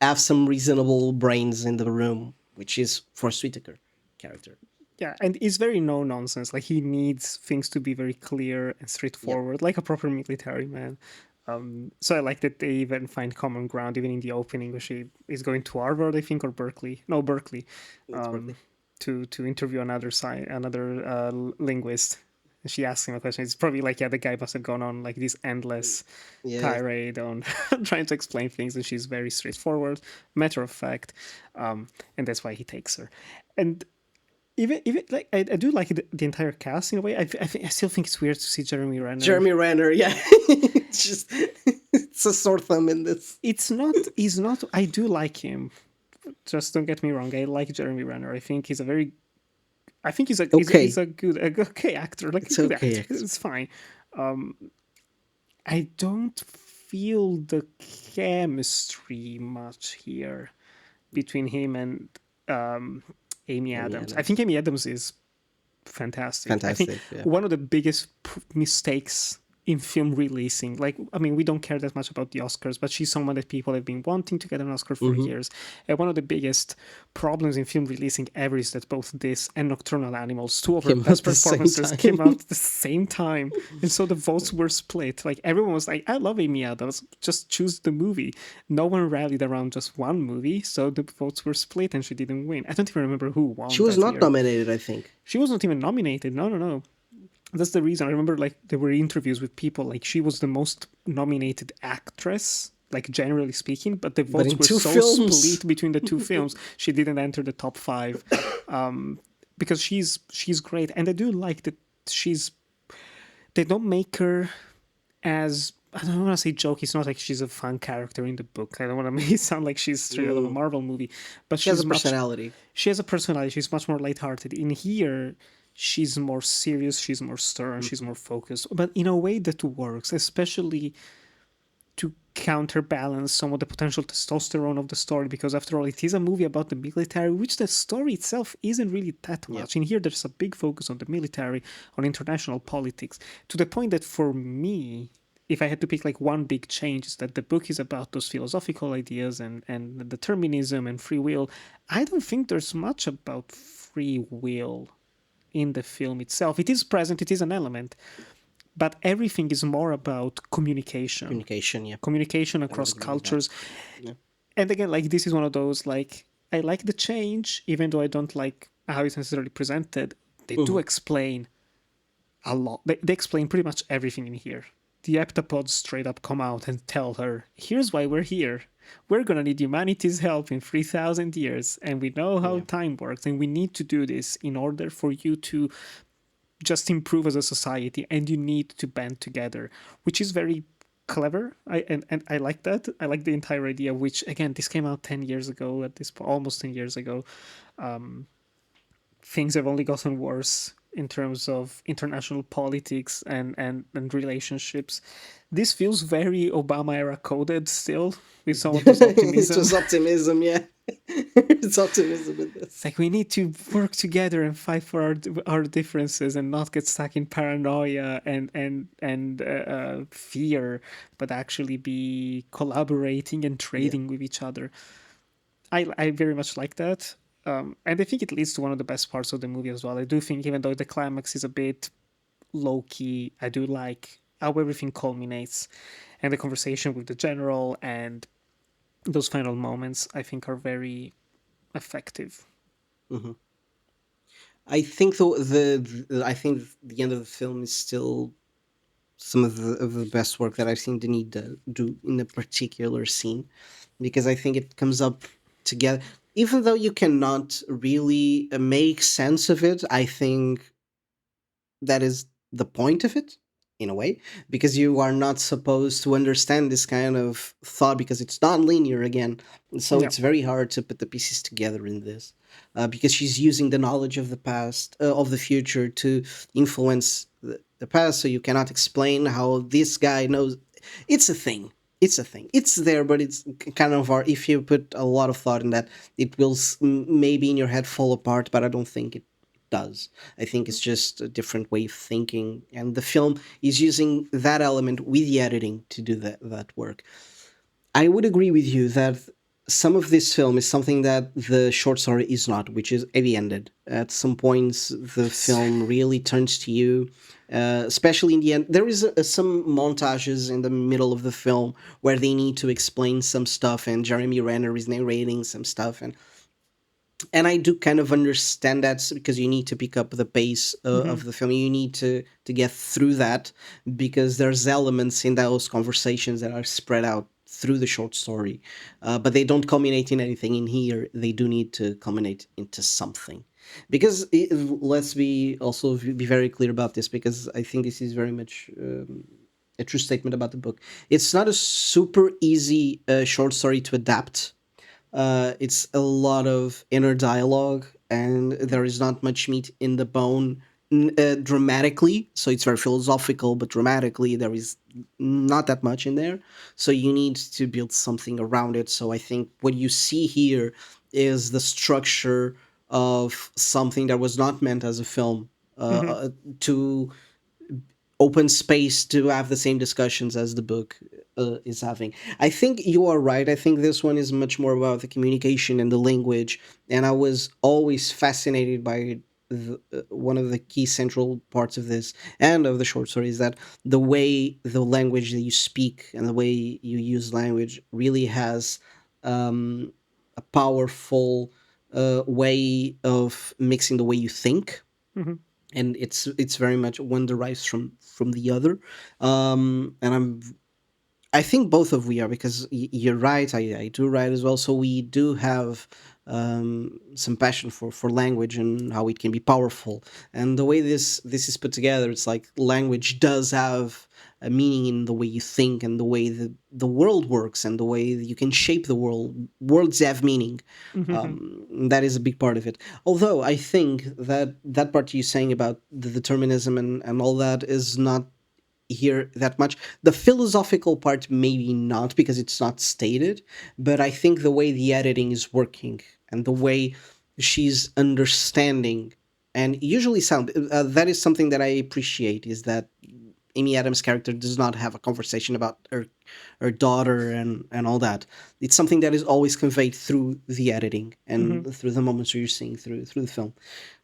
have some reasonable brains in the room, which is for Whitaker character. Yeah, and it's very no nonsense. Like, he needs things to be very clear and Yep. straightforward, like a proper military man. So I like that they even find common ground, even in the opening, where she is going to Harvard, I think, or Berkeley. No, Berkeley, It's Berkeley. to interview another linguist. And she asks him a question. It's probably like, yeah, the guy must have gone on like this endless Yeah. tirade on trying to explain things, and she's very straightforward, matter of fact, and that's why he takes her. And even like I do like the entire cast in a way. I still think it's weird to see Jeremy Renner. Jeremy Renner, yeah. It's just it's a sore thumb in this. It's not. He's not. I do like him. Just don't get me wrong. I like Jeremy Renner. I think he's a very. I think he's Okay, a good okay actor. Like a it's good okay. actor. It's fine. I don't feel the chemistry much here between him and um, Amy Amy Adams. I think Adams, Amy Adams is fantastic. I think fantastic. Yeah. one of the biggest mistakes in film releasing, like, I mean, we don't care that much about the Oscars, but she's someone that people have been wanting to get an Oscar for Hmm. years. And one of the biggest problems in film releasing ever is that both this and Nocturnal Animals, two of her Came out best at the same performances, time. came out at the same time. And so the votes were split. Like, everyone was like, I love Amy Adams, just choose the movie. No one rallied around just one movie, so the votes were split and she didn't win. I don't even remember who She won was that not year. nominated, I think. She was not even nominated. No, no, no. That's the reason. I remember, like, there were interviews with people, like, she was the most nominated actress, like, generally speaking, but the But votes in were two so films, split between the two films, she didn't enter the top five. Because she's great. And I do like that she's, they don't make her as, I don't want to say joke. It's not like she's a fun character in the book. I don't want to make it sound like she's straight out of a Marvel movie, but she has she's a much, personality. she has a personality. She's much more lighthearted. In here, she's more serious. She's more stern. She's more focused, but in a way that works, especially to counterbalance some of the potential testosterone of the story. Because after all, it is a movie about the military, which the story itself isn't really that Yeah. much. In here, there's a big focus on the military, on international politics, to the point that for me, if I had to pick like one big change, is that the book is about those philosophical ideas and determinism and free will. I don't think there's much about free will in the film itself. It is present, it is an element, but everything is more about communication. Communication, yeah. Communication I would across agree with that. cultures. Yeah. And again, like, this is one of those, like, I like the change, even though I don't like how it's necessarily presented. They do explain a lot. They explain pretty much everything in here. The heptapods straight up come out and tell her, here's why we're here. We're gonna need humanity's help in 3,000 years, and we know how Yeah. time works, and we need to do this in order for you to just improve as a society, and you need to band together, which is very clever. And I like that. I like the entire idea, which, again, this came out 10 years ago at this point, almost 10 years ago. Things have only gotten worse in terms of international politics and relationships. This feels very Obama era coded still, with some of those It's optimism. just optimism, yeah. It's optimism in this. It's like, we need to work together and fight for our differences and not get stuck in paranoia and fear, but actually be collaborating and Yeah. trading with each other. I very much like that. And I think it leads to one of the best parts of the movie as well. I do think, even though the climax is a bit low key, I do like how everything culminates, and the conversation with the general and those final moments, I think, are very effective. I think though I think the end of the film is still some of the best work that I've seen Denis do in a particular scene, because I think it comes up together. Even though you cannot really make sense of it, I think that is the point of it, in a way, because you are not supposed to understand this kind of thought because it's non-linear again. So Yeah. it's very hard to put the pieces together in this, because she's using the knowledge of the past, of the future, to influence the past. So you cannot explain how this guy knows. It's a thing. It's a thing. It's there, but it's kind of hard. If you put a lot of thought in that, it will maybe in your head fall apart. But I don't think it does. I think it's just a different way of thinking, and the film is using that element with the editing to do that work. I would agree with you that some of this film is something that the short story is not, which is heavy ended. At some points, the film really turns to you, especially in the end. There is some montages in the middle of the film where they need to explain some stuff, and Jeremy Renner is narrating some stuff, and I do kind of understand that, because you need to pick up the pace Hmm. of the film. You need to get through that, because there's elements in those conversations that are spread out through the short story, but they don't culminate in anything in here. They do need to culminate into something, because let's be also be very clear about this, because I think this is very much a true statement about the book. It's not a super easy short story to adapt. It's a lot of inner dialogue, and there is not much meat in the bone dramatically. So it's very philosophical, but dramatically, there is not that much in there. So you need to build something around it. So I think what you see here is the structure of something that was not meant as a film Hmm. to open space to have the same discussions as the book is having. I think you are right. I think this one is much more about the communication and the language. And I was always fascinated by one of the key central parts of this and of the short story is that the way the language that you speak and the way you use language really has um, a powerful way of mixing the way you think, Hmm. and it's very much one derives from the other. And I think both of we are, because you're right. I do right as well. So we do have some passion for language and how it can be powerful. And the way this is put together, it's like language does have a meaning in the way you think and the way the world works and the way that you can shape the world. Words have meaning. Hmm. That is a big part of it. Although I think that that part you're saying about the determinism and all that is not here that much. The philosophical part, maybe not, because it's not stated, but I think the way the editing is working and the way she's understanding and usually sound that is something that I appreciate, is that Amy Adams' character does not have a conversation about her daughter and all that. It's something that is always conveyed through the editing Hmm. and through the moments where you're seeing through the film.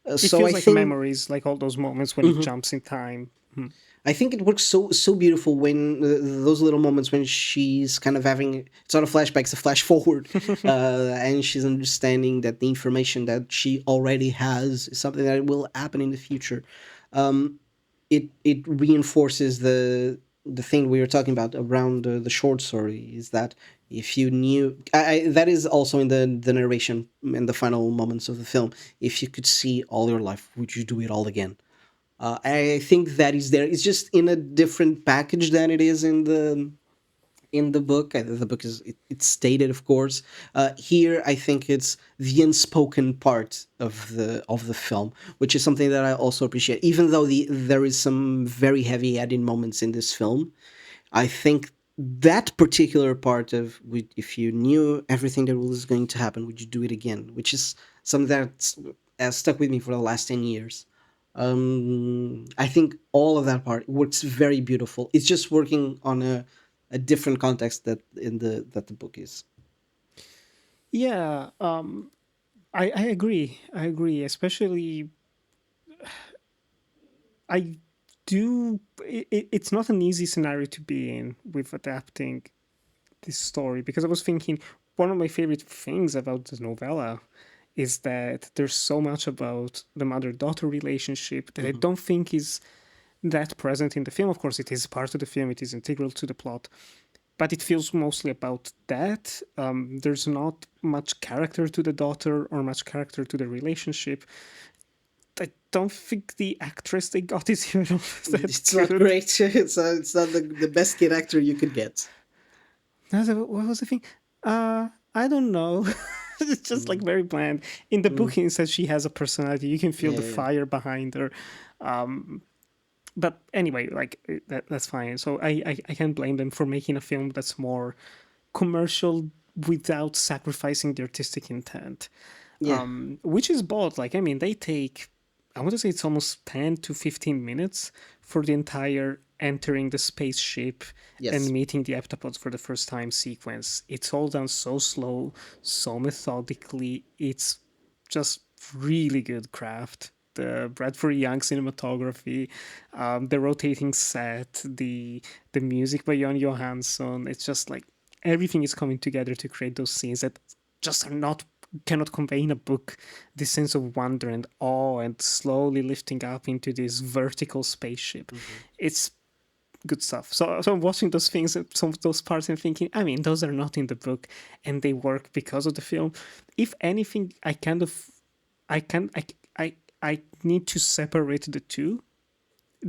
It So feels I like think memories, like all those moments when it jumps in time. Mhm. I think it works so beautiful when those little moments when she's kind of having, it's not a flashback, it's a flash forward, and she's understanding that the information that she already has is something that will happen in the future. Um, it reinforces the thing we were talking about around the short story, is that if you knew, that is also in the narration in the final moments of the film. If you could see all your life, would you do it all again? I think that is there. It's just in a different package than it is in the book. The book is it's stated, of course. Here, I think it's the unspoken part of the film, which is something that I also appreciate. Even though there is some very heavy adding moments in this film, I think that particular part of if you knew everything that was going to happen, would you do it again? Which is something that's has stuck with me for the last 10 years. I think all of that part works very beautiful. It's just working on a different context that the book is. Yeah, I agree. I agree. Especially, I do. It's not an easy scenario to be in with adapting this story, because I was thinking one of my favorite things about the novella is that there's so much about the mother-daughter relationship that I Hmm. don't think is that present in the film. Of course, it is part of the film; it is integral to the plot, but it feels mostly about that. There's not much character to the daughter or much character to the relationship. I don't think the actress they got is even that It's not good. great. It's not the best kid actor you could get. What was the thing? I don't know. It's just like Mm, very bland. In the mm, book, it says she has a personality. You can feel yeah, the yeah, fire behind her. But anyway, like that's fine. So I can't blame them for making a film that's more commercial without sacrificing the artistic intent, yeah. which is both. Like, I mean, they take, I want to say it's almost 10 to 15 minutes for the entire entering the spaceship and Yes. meeting the heptapods for the first time sequence. It's all done so slow, so methodically. It's just really good craft. The Bradford Young cinematography, the rotating set, the music by Jon Johansson. It's just like everything is coming together to create those scenes that just are not cannot convey in a book. This sense of wonder and awe and slowly lifting up into this vertical spaceship. Hmm. It's good stuff. So I'm watching those things, some of those parts, and thinking, I mean, those are not in the book, and they work because of the film. If anything, I kind of, I can, I need to separate the two.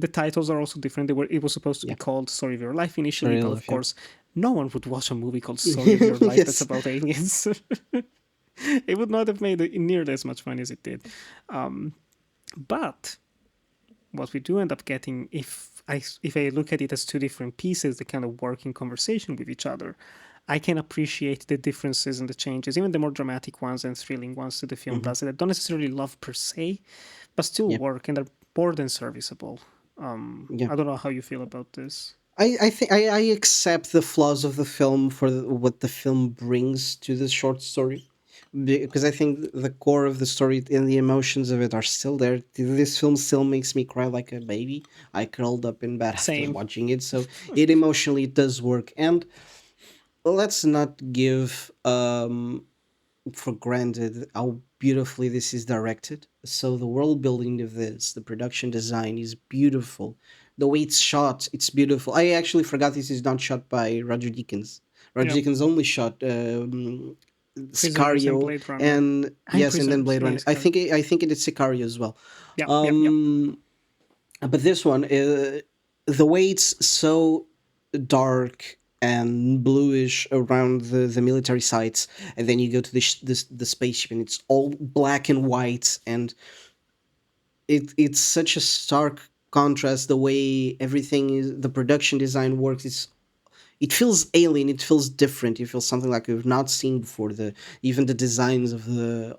the titles are also different. It was supposed to be Yeah. called Story of Your Life initially, Story of but of life. Yeah. course, no one would watch a movie called Story of Your Life that's Yes. about aliens. It would not have made it nearly as much money as it did. But what we do end up getting, if I look at it as two different pieces that kind of work in conversation with each other, I can appreciate the differences and the changes, even the more dramatic ones and thrilling ones that the film Hmm. does that I don't necessarily love per se, but still Yeah. work and are more than serviceable. Yeah. I don't know how you feel about this. I think I accept the flaws of the film for what the film brings to the short story, because I think the core of the story and the emotions of it are still there. This film still makes me cry like a baby. I curled up in bed after Same. watching it, so it emotionally does work. And let's not give for granted how beautifully this is directed. So the world building of this, the production design is beautiful. The way it's shot, it's beautiful. I actually forgot this is not shot by Roger Deakins. Roger Yeah. Deakins only shot Prisoners and Sicario Blade Runner. and I'm yes, and then Prisoners. Blade Yeah, Runner. it's correct. I think it is Sicario as well. Yeah, yeah, yeah. Um, but this one, the way it's so dark and bluish around the military sites, and then you go to the spaceship, and it's all black and white, and it's such a stark contrast. The way everything is, the production design works, it feels alien, it feels different, it feels something like we've not seen before. The even the designs of the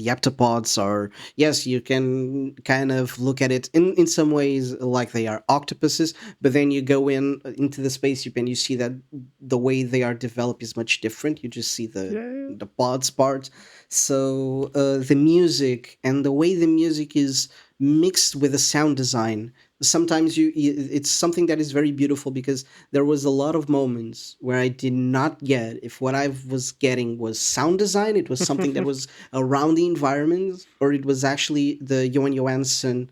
heptapods are, yes, you can kind of look at it in some ways like they are octopuses, but then you go into the spaceship and you see that the way they are developed is much different. You just see Yeah. the pods part. So the music and the way the music is mixed with the sound design, sometimes it's something that is very beautiful, because there was a lot of moments where I did not get if what I was getting was sound design, it was something that was around the environment, or it was actually the Johan Johansson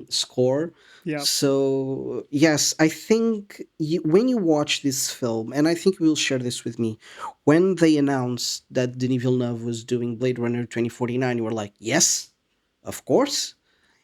score. Yeah. So yes, I think when you watch this film, and I think you will share this with me, when they announced that Denis Villeneuve was doing Blade Runner 2049, you were like, yes, of course,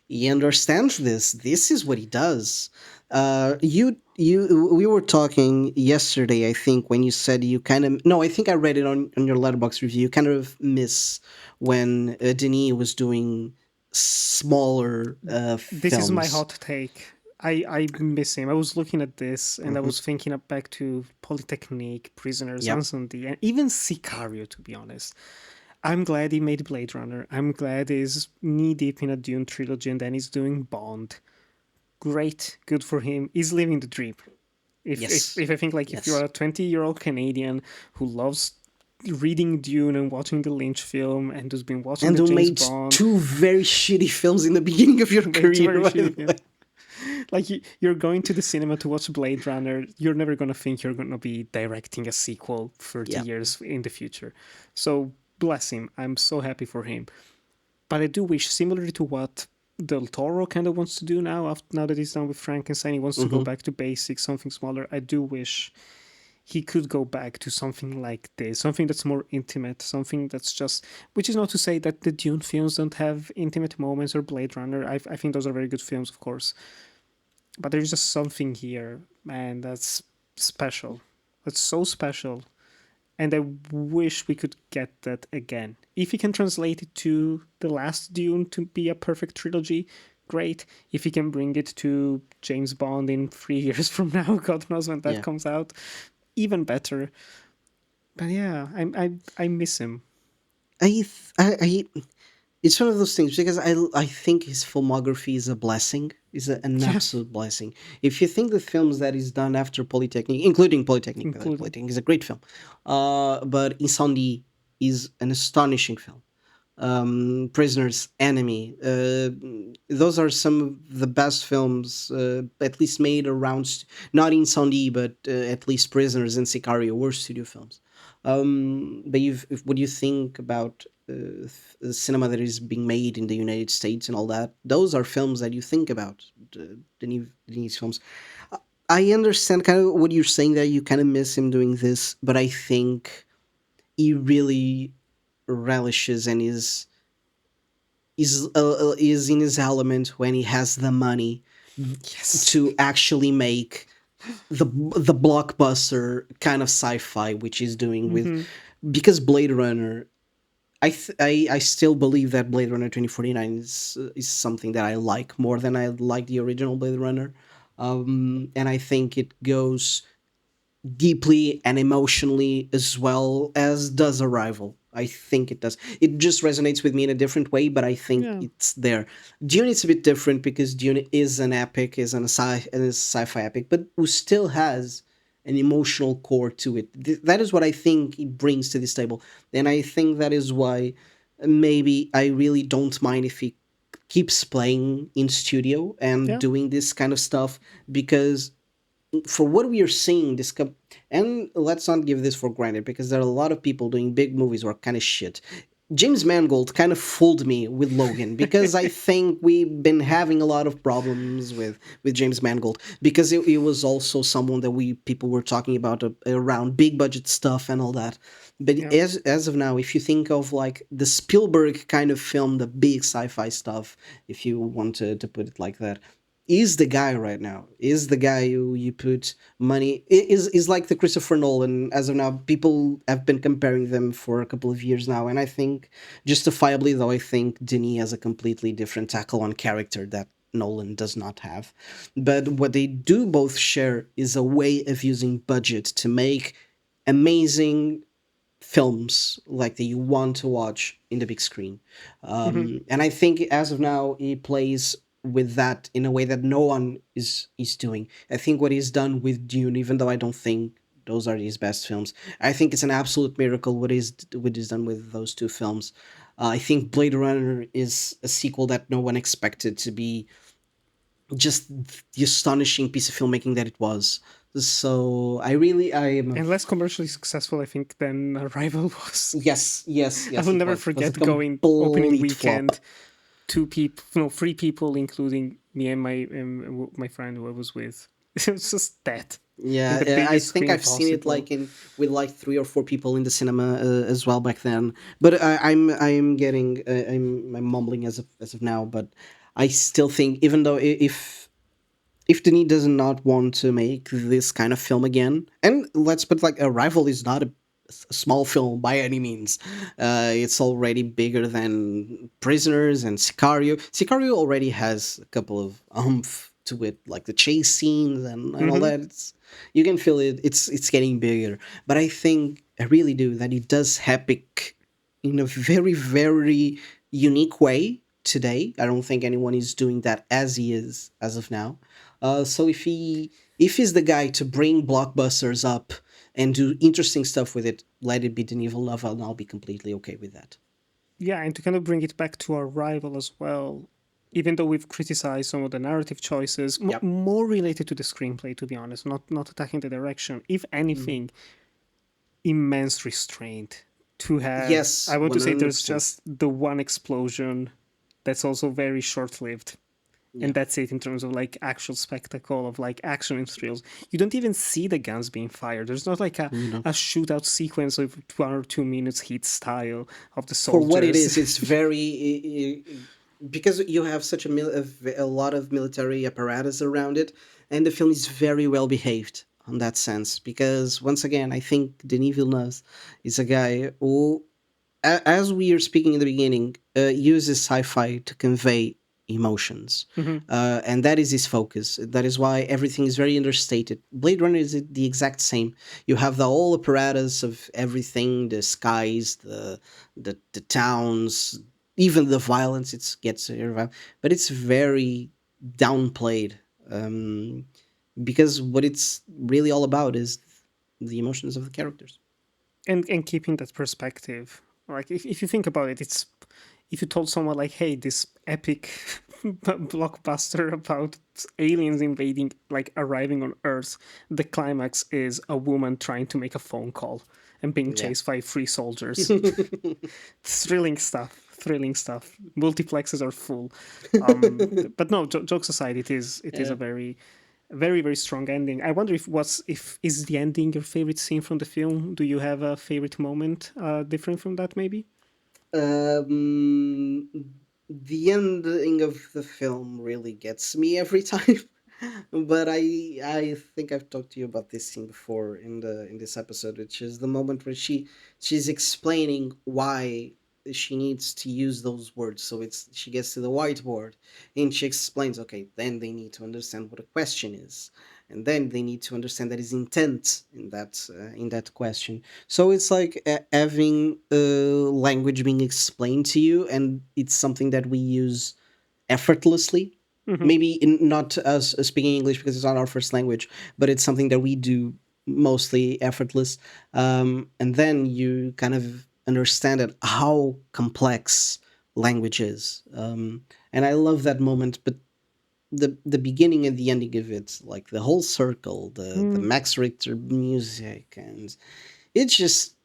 he understands this. This is what he does. We were talking yesterday, I think, when you said you kind of, no, I think I read it on your letterbox review. You kind of miss when Denis was doing smaller This is my films. hot take. I miss him. I was looking at this and I Hmm. was thinking back to Polytechnique, Prisoners, Yep. Anson and even Sicario, to be honest. I'm glad he made Blade Runner. I'm glad he's knee deep in a Dune trilogy and then he's doing Bond. Great, good for him. He's living the dream. Yes. If I think like if you're Yes. a 20-year-old Canadian who loves reading Dune and watching the Lynch film and who's been watching And the who James made Bond, two very shitty films in the beginning of your it's career, very by the shitty. Yeah. way. Like you're going to the cinema to watch Blade Runner, you're never going to think you're going to be directing a sequel 30 Yeah. years in the future. So bless him. I'm so happy for him. But I do wish, similarly to what Del Toro kind of wants to do now, now that he's done with Frankenstein, he wants to go Hmm. back to basics, something smaller. I do wish he could go back to something like this, something that's more intimate, something that's just, which is not to say that the Dune films don't have intimate moments or Blade Runner. I think those are very good films, of course. But there's just something here, man, that's special. That's so special. And I wish we could get that again. If he can translate it to The Last Dune to be a perfect trilogy, great. If he can bring it to James Bond in 3 years from now, God knows when that Yeah. comes out, even better. But yeah, I miss him. I it's one of those things, because I think his filmography is a blessing, is an Yeah, absolute blessing. If you think the films that he's done after Polytechnic, including Polytechnic, by the way, including. Polytechnic is a great film, but Incendie is an astonishing film. Prisoners, Enemy, those are some of the best films, at least made around, not Incendie, but at least Prisoners and Sicario were studio films. But what do you think about the cinema that is being made in the United States and all that? Those are films that you think about, the new films. I understand kind of what you're saying, that you kind of miss him doing this, but I think he really relishes and is is in his element when he has the money Yes. to actually make the blockbuster kind of sci-fi which he's doing with, Hmm. because Blade Runner, I still believe that Blade Runner 2049 is something that I like more than I like the original Blade Runner. And I think it goes deeply and emotionally as well as does Arrival. I think it does. It just resonates with me in a different way, but I think Yeah. it's there. Dune is a bit different because Dune is an epic, is a sci-fi epic, but who still has an emotional core to it. That is what I think it brings to this table, and I think that is why maybe I really don't mind if he keeps playing in studio and Yeah. doing this kind of stuff, because for what we are seeing and let's not give this for granted, because there are a lot of people doing big movies who are kind of shit. James Mangold kind of fooled me with Logan, because I think we've been having a lot of problems with James Mangold, because it was also someone that we people were talking about around big budget stuff and all that. But Yeah. as of now, if you think of like the Spielberg kind of film, the big sci-fi stuff, if you want to put it like that, is the guy right now, is the guy who you put money, is like the Christopher Nolan. As of now, people have been comparing them for a couple of years now, and I think justifiably, though, I think Denis has a completely different tackle on character that Nolan does not have. But what they do both share is a way of using budget to make amazing films like that you want to watch in the big screen. Hmm. And I think as of now he plays with that in a way that no one is doing. I think what he's done with Dune, even though I don't think those are his best films, I think it's an absolute miracle what he's done with those two films. I think Blade Runner is a sequel that no one expected to be just the astonishing piece of filmmaking that it was. So I am And less commercially successful, I think, than Arrival was. yes, yes, I yes, will it never was. It was a forget going opening complete flop. weekend. Two people, no, three people, including me and my friend who I was with. It was just that in Yeah, the I biggest think screen I've seen it possible. like in with like 3 or 4 people in the cinema as well back then. But I'm getting I'm mumbling as of now. But I still think, even though if Denis does not want to make this kind of film again, and let's put like Arrival is not a small film by any means. It's already bigger than Prisoners and Sicario. Sicario already has a couple of to it, like the chase scenes and all Hmm. that. You can feel it. It's getting bigger, but I think I really do that it does epic in a very unique way today. I don't think anyone is doing that as he is as of now. So if he's the guy to bring blockbusters up and do interesting stuff with it, let it be Denis Villeneuve, and I'll be completely okay with that. Yeah, and to kind of bring it back to Arrival as well, even though we've criticized some of the narrative choices, Yep. more related to the screenplay, to be honest, not attacking the direction. If Mhm. anything, immense restraint to have. Yes, I want to say there's 100%. just the one explosion that's also very short lived. Yeah. And that's it in terms of like actual spectacle of like action and thrills. You don't even see the guns being fired. There's not like You know, a shootout sequence of 1 or 2 minutes heat style of the for what it soldiers. is, it's because you have such a lot of military apparatus around it, and the film is very well behaved on that sense. Because once again, I think Denis Villeneuve is a guy who, as we are speaking in the beginning, uses sci-fi to convey emotions, Hmm. and that is his focus. That is why everything is very understated. Blade Runner is the exact same. You have the whole apparatus of everything: the skies, the towns, even the violence. It gets but it's very downplayed, um, because what it's really all about is the emotions of the characters. And keeping that perspective. Like if you think about it, it's if you told someone like, hey, this epic blockbuster about aliens invading, like arriving on Earth, the climax is a woman trying to make a phone call and being Yeah. chased by three soldiers. Thrilling stuff. Thrilling stuff. Multiplexes are full. But no, jokes aside, it is a Yeah. very strong ending. I wonder if is the ending your favorite scene from the film? Do you have a favorite moment different from that maybe? Um, the ending of the film really gets me every time. But I think I've talked to you about this scene before in this episode, which is the moment where she's explaining why she needs to use those words. So it's she gets to the whiteboard and she explains, okay, then they need to understand what a question is, and then they need to understand that is intent in that question. So it's like having language being explained to you, and it's something that we use effortlessly. Hmm. Maybe not us speaking English because it's not our first language, but it's something that we do mostly effortless. And then you kind of understand it how complex language is. And I love that moment. But the beginning and the ending of it, like the whole circle, the Mm, Max Richter music, and it just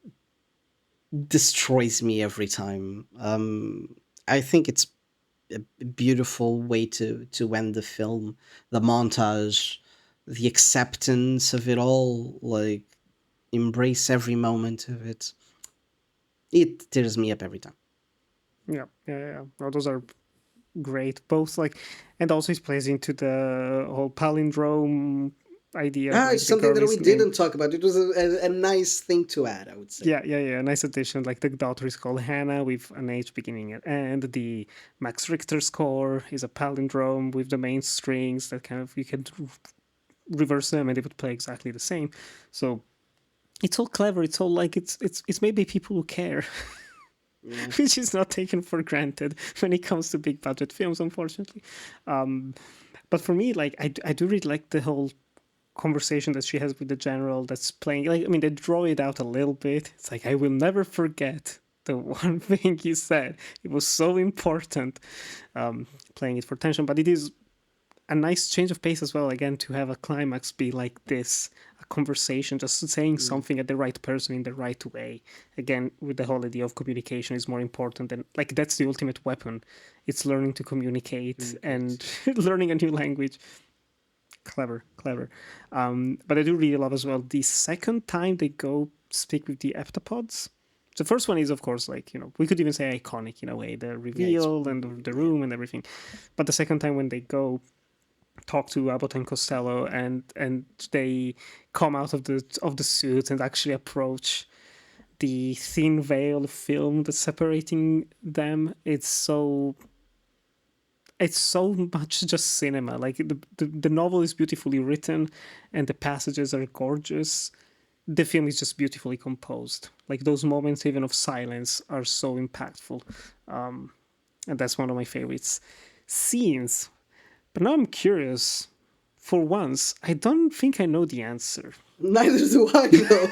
destroys me every time. I think it's a beautiful way to end the film. The montage, the acceptance of it all, like embrace every moment of it. It tears me up every time. yeah, yeah, yeah. No, those are great. Both like, and also it plays into the whole palindrome idea. Ah, it's Like the something girl that we is named. didn't talk about. It was a nice thing to add, I would say. Yeah, yeah, yeah. Nice addition. Like the daughter is called Hannah with an H beginning and end. The Max Richter score is a palindrome with the main strings that kind of you can reverse them and they would play exactly the same. So it's all clever. It's all like it's made by people who care, Yeah. which is not taken for granted when it comes to big budget films, unfortunately. But for me, like I do really like the whole conversation that she has with the general that's playing. Like I mean, they draw it out a little bit. It's like I will never forget the one thing you said. It was so important. Playing it for tension, but it is a nice change of pace as well. Again, to have a climax be like this, a conversation, just saying Mm, something at the right person in the right way. Again, with the whole idea of communication is more important than like that's the ultimate weapon. It's learning to communicate communicate. and learning a new language. Clever, clever. But I do really love as well the second time they go speak with the heptapods. The first one is, of course, like, we could even say iconic in a way, the Yeah, it's reveal and the yeah. room and everything. But the second time when they go talk to Abbott and Costello and they come out of the suit and actually approach the thin veil of film that's separating them, it's so much just cinema. Like the novel is beautifully written and the passages are gorgeous. The film is just beautifully composed. Like those moments even of silence are so impactful. And that's one of my favorites scenes. But now I'm curious. For once, I don't think I know the answer. Neither do I, though.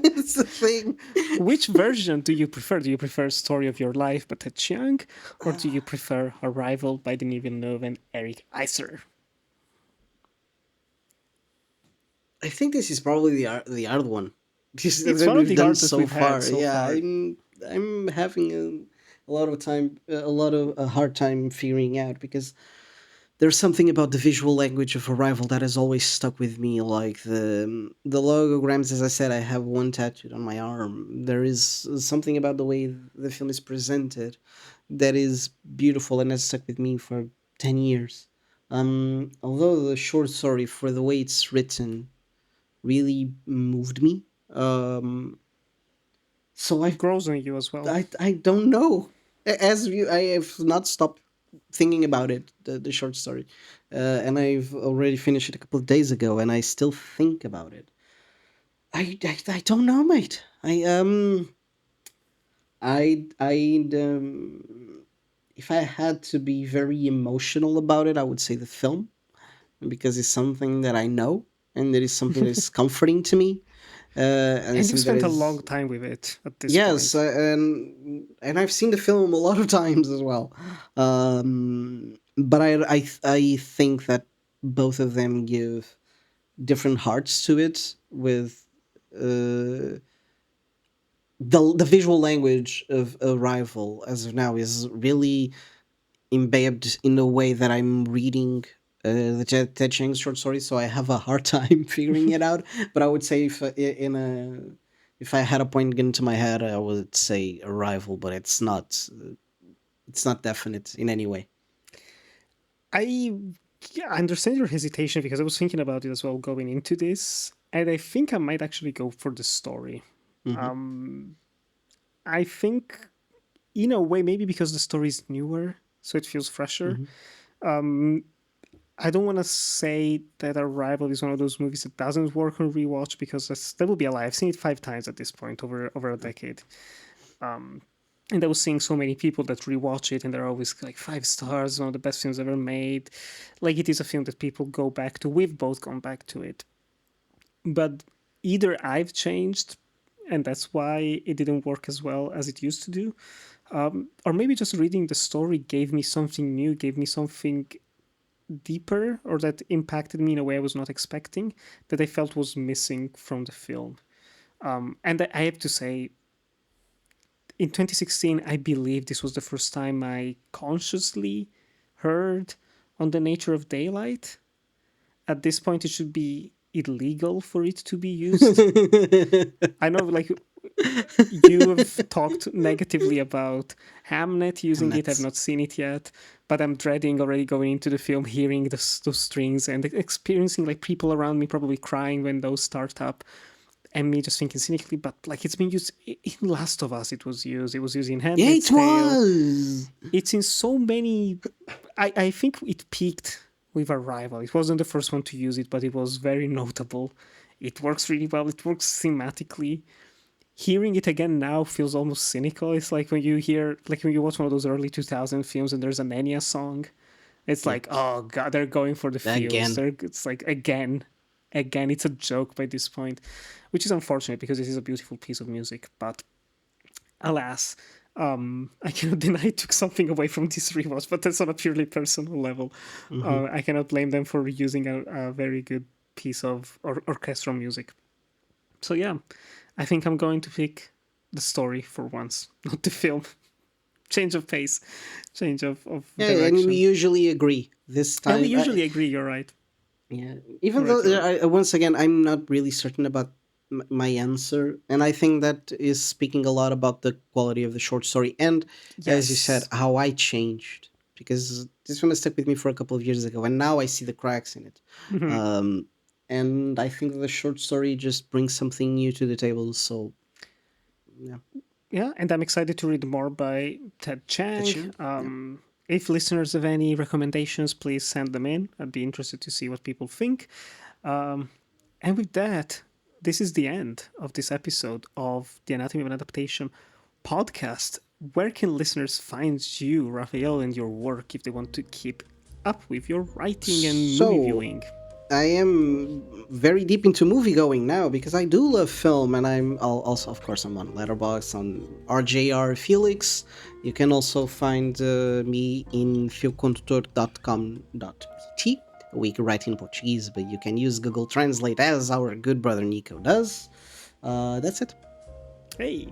It's the thing. Which version do you prefer? Do you prefer Story of Your Life by Ted Chiang, or do you prefer Arrival by Denis Villeneuve and Eric Iser? I think this is probably the hard one. This It's that one of we've the done hardest so we've had far. so Yeah, far. I'm having a lot of time, a lot of a hard time figuring out because there's something about the visual language of Arrival that has always stuck with me. Like the logograms, as I said, I have one tattooed on my arm. There is something about the way the film is presented that is beautiful and has stuck with me for 10 years. Although the short story, for the way it's written, really moved me. So It grows on you as well. I don't know. As you, I have not stopped thinking about it. The short story, and I've already finished it a couple of days ago, and I still think about it. I don't know, mate. I if I had to be very emotional about it, I would say the film because it's something that I know and it is something that is comforting to me. And it's And you've something that spent a long is time with it at this yes, point. and I've seen the film a lot of times as well. But I think that both of them give different hearts to it. With uh, the visual language of Arrival as of now is really embedded in a way that I'm reading the Ted Chiang short story, so I have a hard time figuring it out. But I would say if I had a point into my head, I would say Arrival, but it's not. It's not definite in any way. I yeah, I understand your hesitation because I was thinking about it as well going into this, and I think I might actually go for the story. Hmm. Um, I think, in a way, maybe because the story is newer, so it feels fresher. Hmm. Um, I don't want to say that Arrival is one of those movies that doesn't work on rewatch because that would be a lie. I've seen it 5 times at this point over a decade. And I was seeing so many people that rewatch it and they're always like 5 stars, one of the best films ever made. Like it is a film that people go back to. We've both gone back to it. But either I've changed and that's why it didn't work as well as it used to do. Or maybe just reading the story gave me something new, gave me something deeper, or that impacted me in a way I was not expecting, that I felt was missing from the film. And I have to say, in 2016, I believe this was the first time I consciously heard on the nature of daylight. At this point, it should be illegal for it to be used. I know, like, you have talked negatively about Hamnet using it. I've Hamnet. not seen it yet, but I'm dreading already going into the film, hearing those strings and experiencing like people around me probably crying when those start up. And me just thinking cynically, but like it's been used in Last of Us. It was used. It was used in Yeah, Handmaid's it Tale. was. It's in so many. I think it peaked with Arrival. It wasn't the first one to use it, but it was very notable. It works really well. It works thematically. Hearing it again now feels almost cynical. It's like when you hear, like when you watch one of those early 2000 films and there's an Enya song. It's Yeah. like, oh god, they're going for the feels. Again. It's like again. It's a joke by this point, which is unfortunate because it is a beautiful piece of music. But alas, I cannot deny it took something away from this rewatch. But that's on a purely personal level. Hmm. I cannot blame them for reusing a very good piece of orchestral music. So yeah, I think I'm going to pick the story for once, not the film. Change of pace, change of Yeah, and we direction. usually agree this And we time. usually agree. You're right. Yeah, even You're right. though You're right. once again, I'm not really certain about my answer, and I think that is speaking a lot about the quality of the short story, and as you said, Yes. how I changed, because this one has stuck with me for a couple of years ago, and now I see the cracks in it. Mhm. Um, and I think that the short story just brings something new to the table. So yeah, Yeah, and I'm excited to read more by Ted that's Chiang. you. Yeah. If listeners have any recommendations, please send them in. I'd be interested to see what people think. Um, and with that, this is the end of this episode of the Anatomy of an Adaptation podcast. Where can listeners find you, Rafael, and your work if they want to keep up with your writing and movie So viewing? I am very deep into movie going now because I do love film, and also, of course, I'm on Letterboxd on RJR Felix. You can also find me in filcondutor.com.pt. We can write in Portuguese, but you can use Google Translate as our good brother Nico does. That's it. Hey,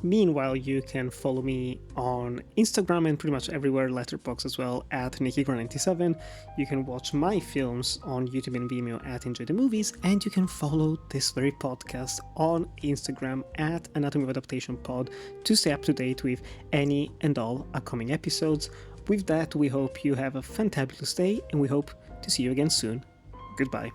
meanwhile, you can follow me on Instagram and pretty much everywhere, Letterboxd as well, at NikiGro97. You can watch my films on YouTube and Vimeo at Enjoy the Movies, and you can follow this very podcast on Instagram at Anatomy of Adaptation Pod to stay up to date with any and all upcoming episodes. With that, we hope you have a fantabulous day, and we hope to see you again soon. Goodbye.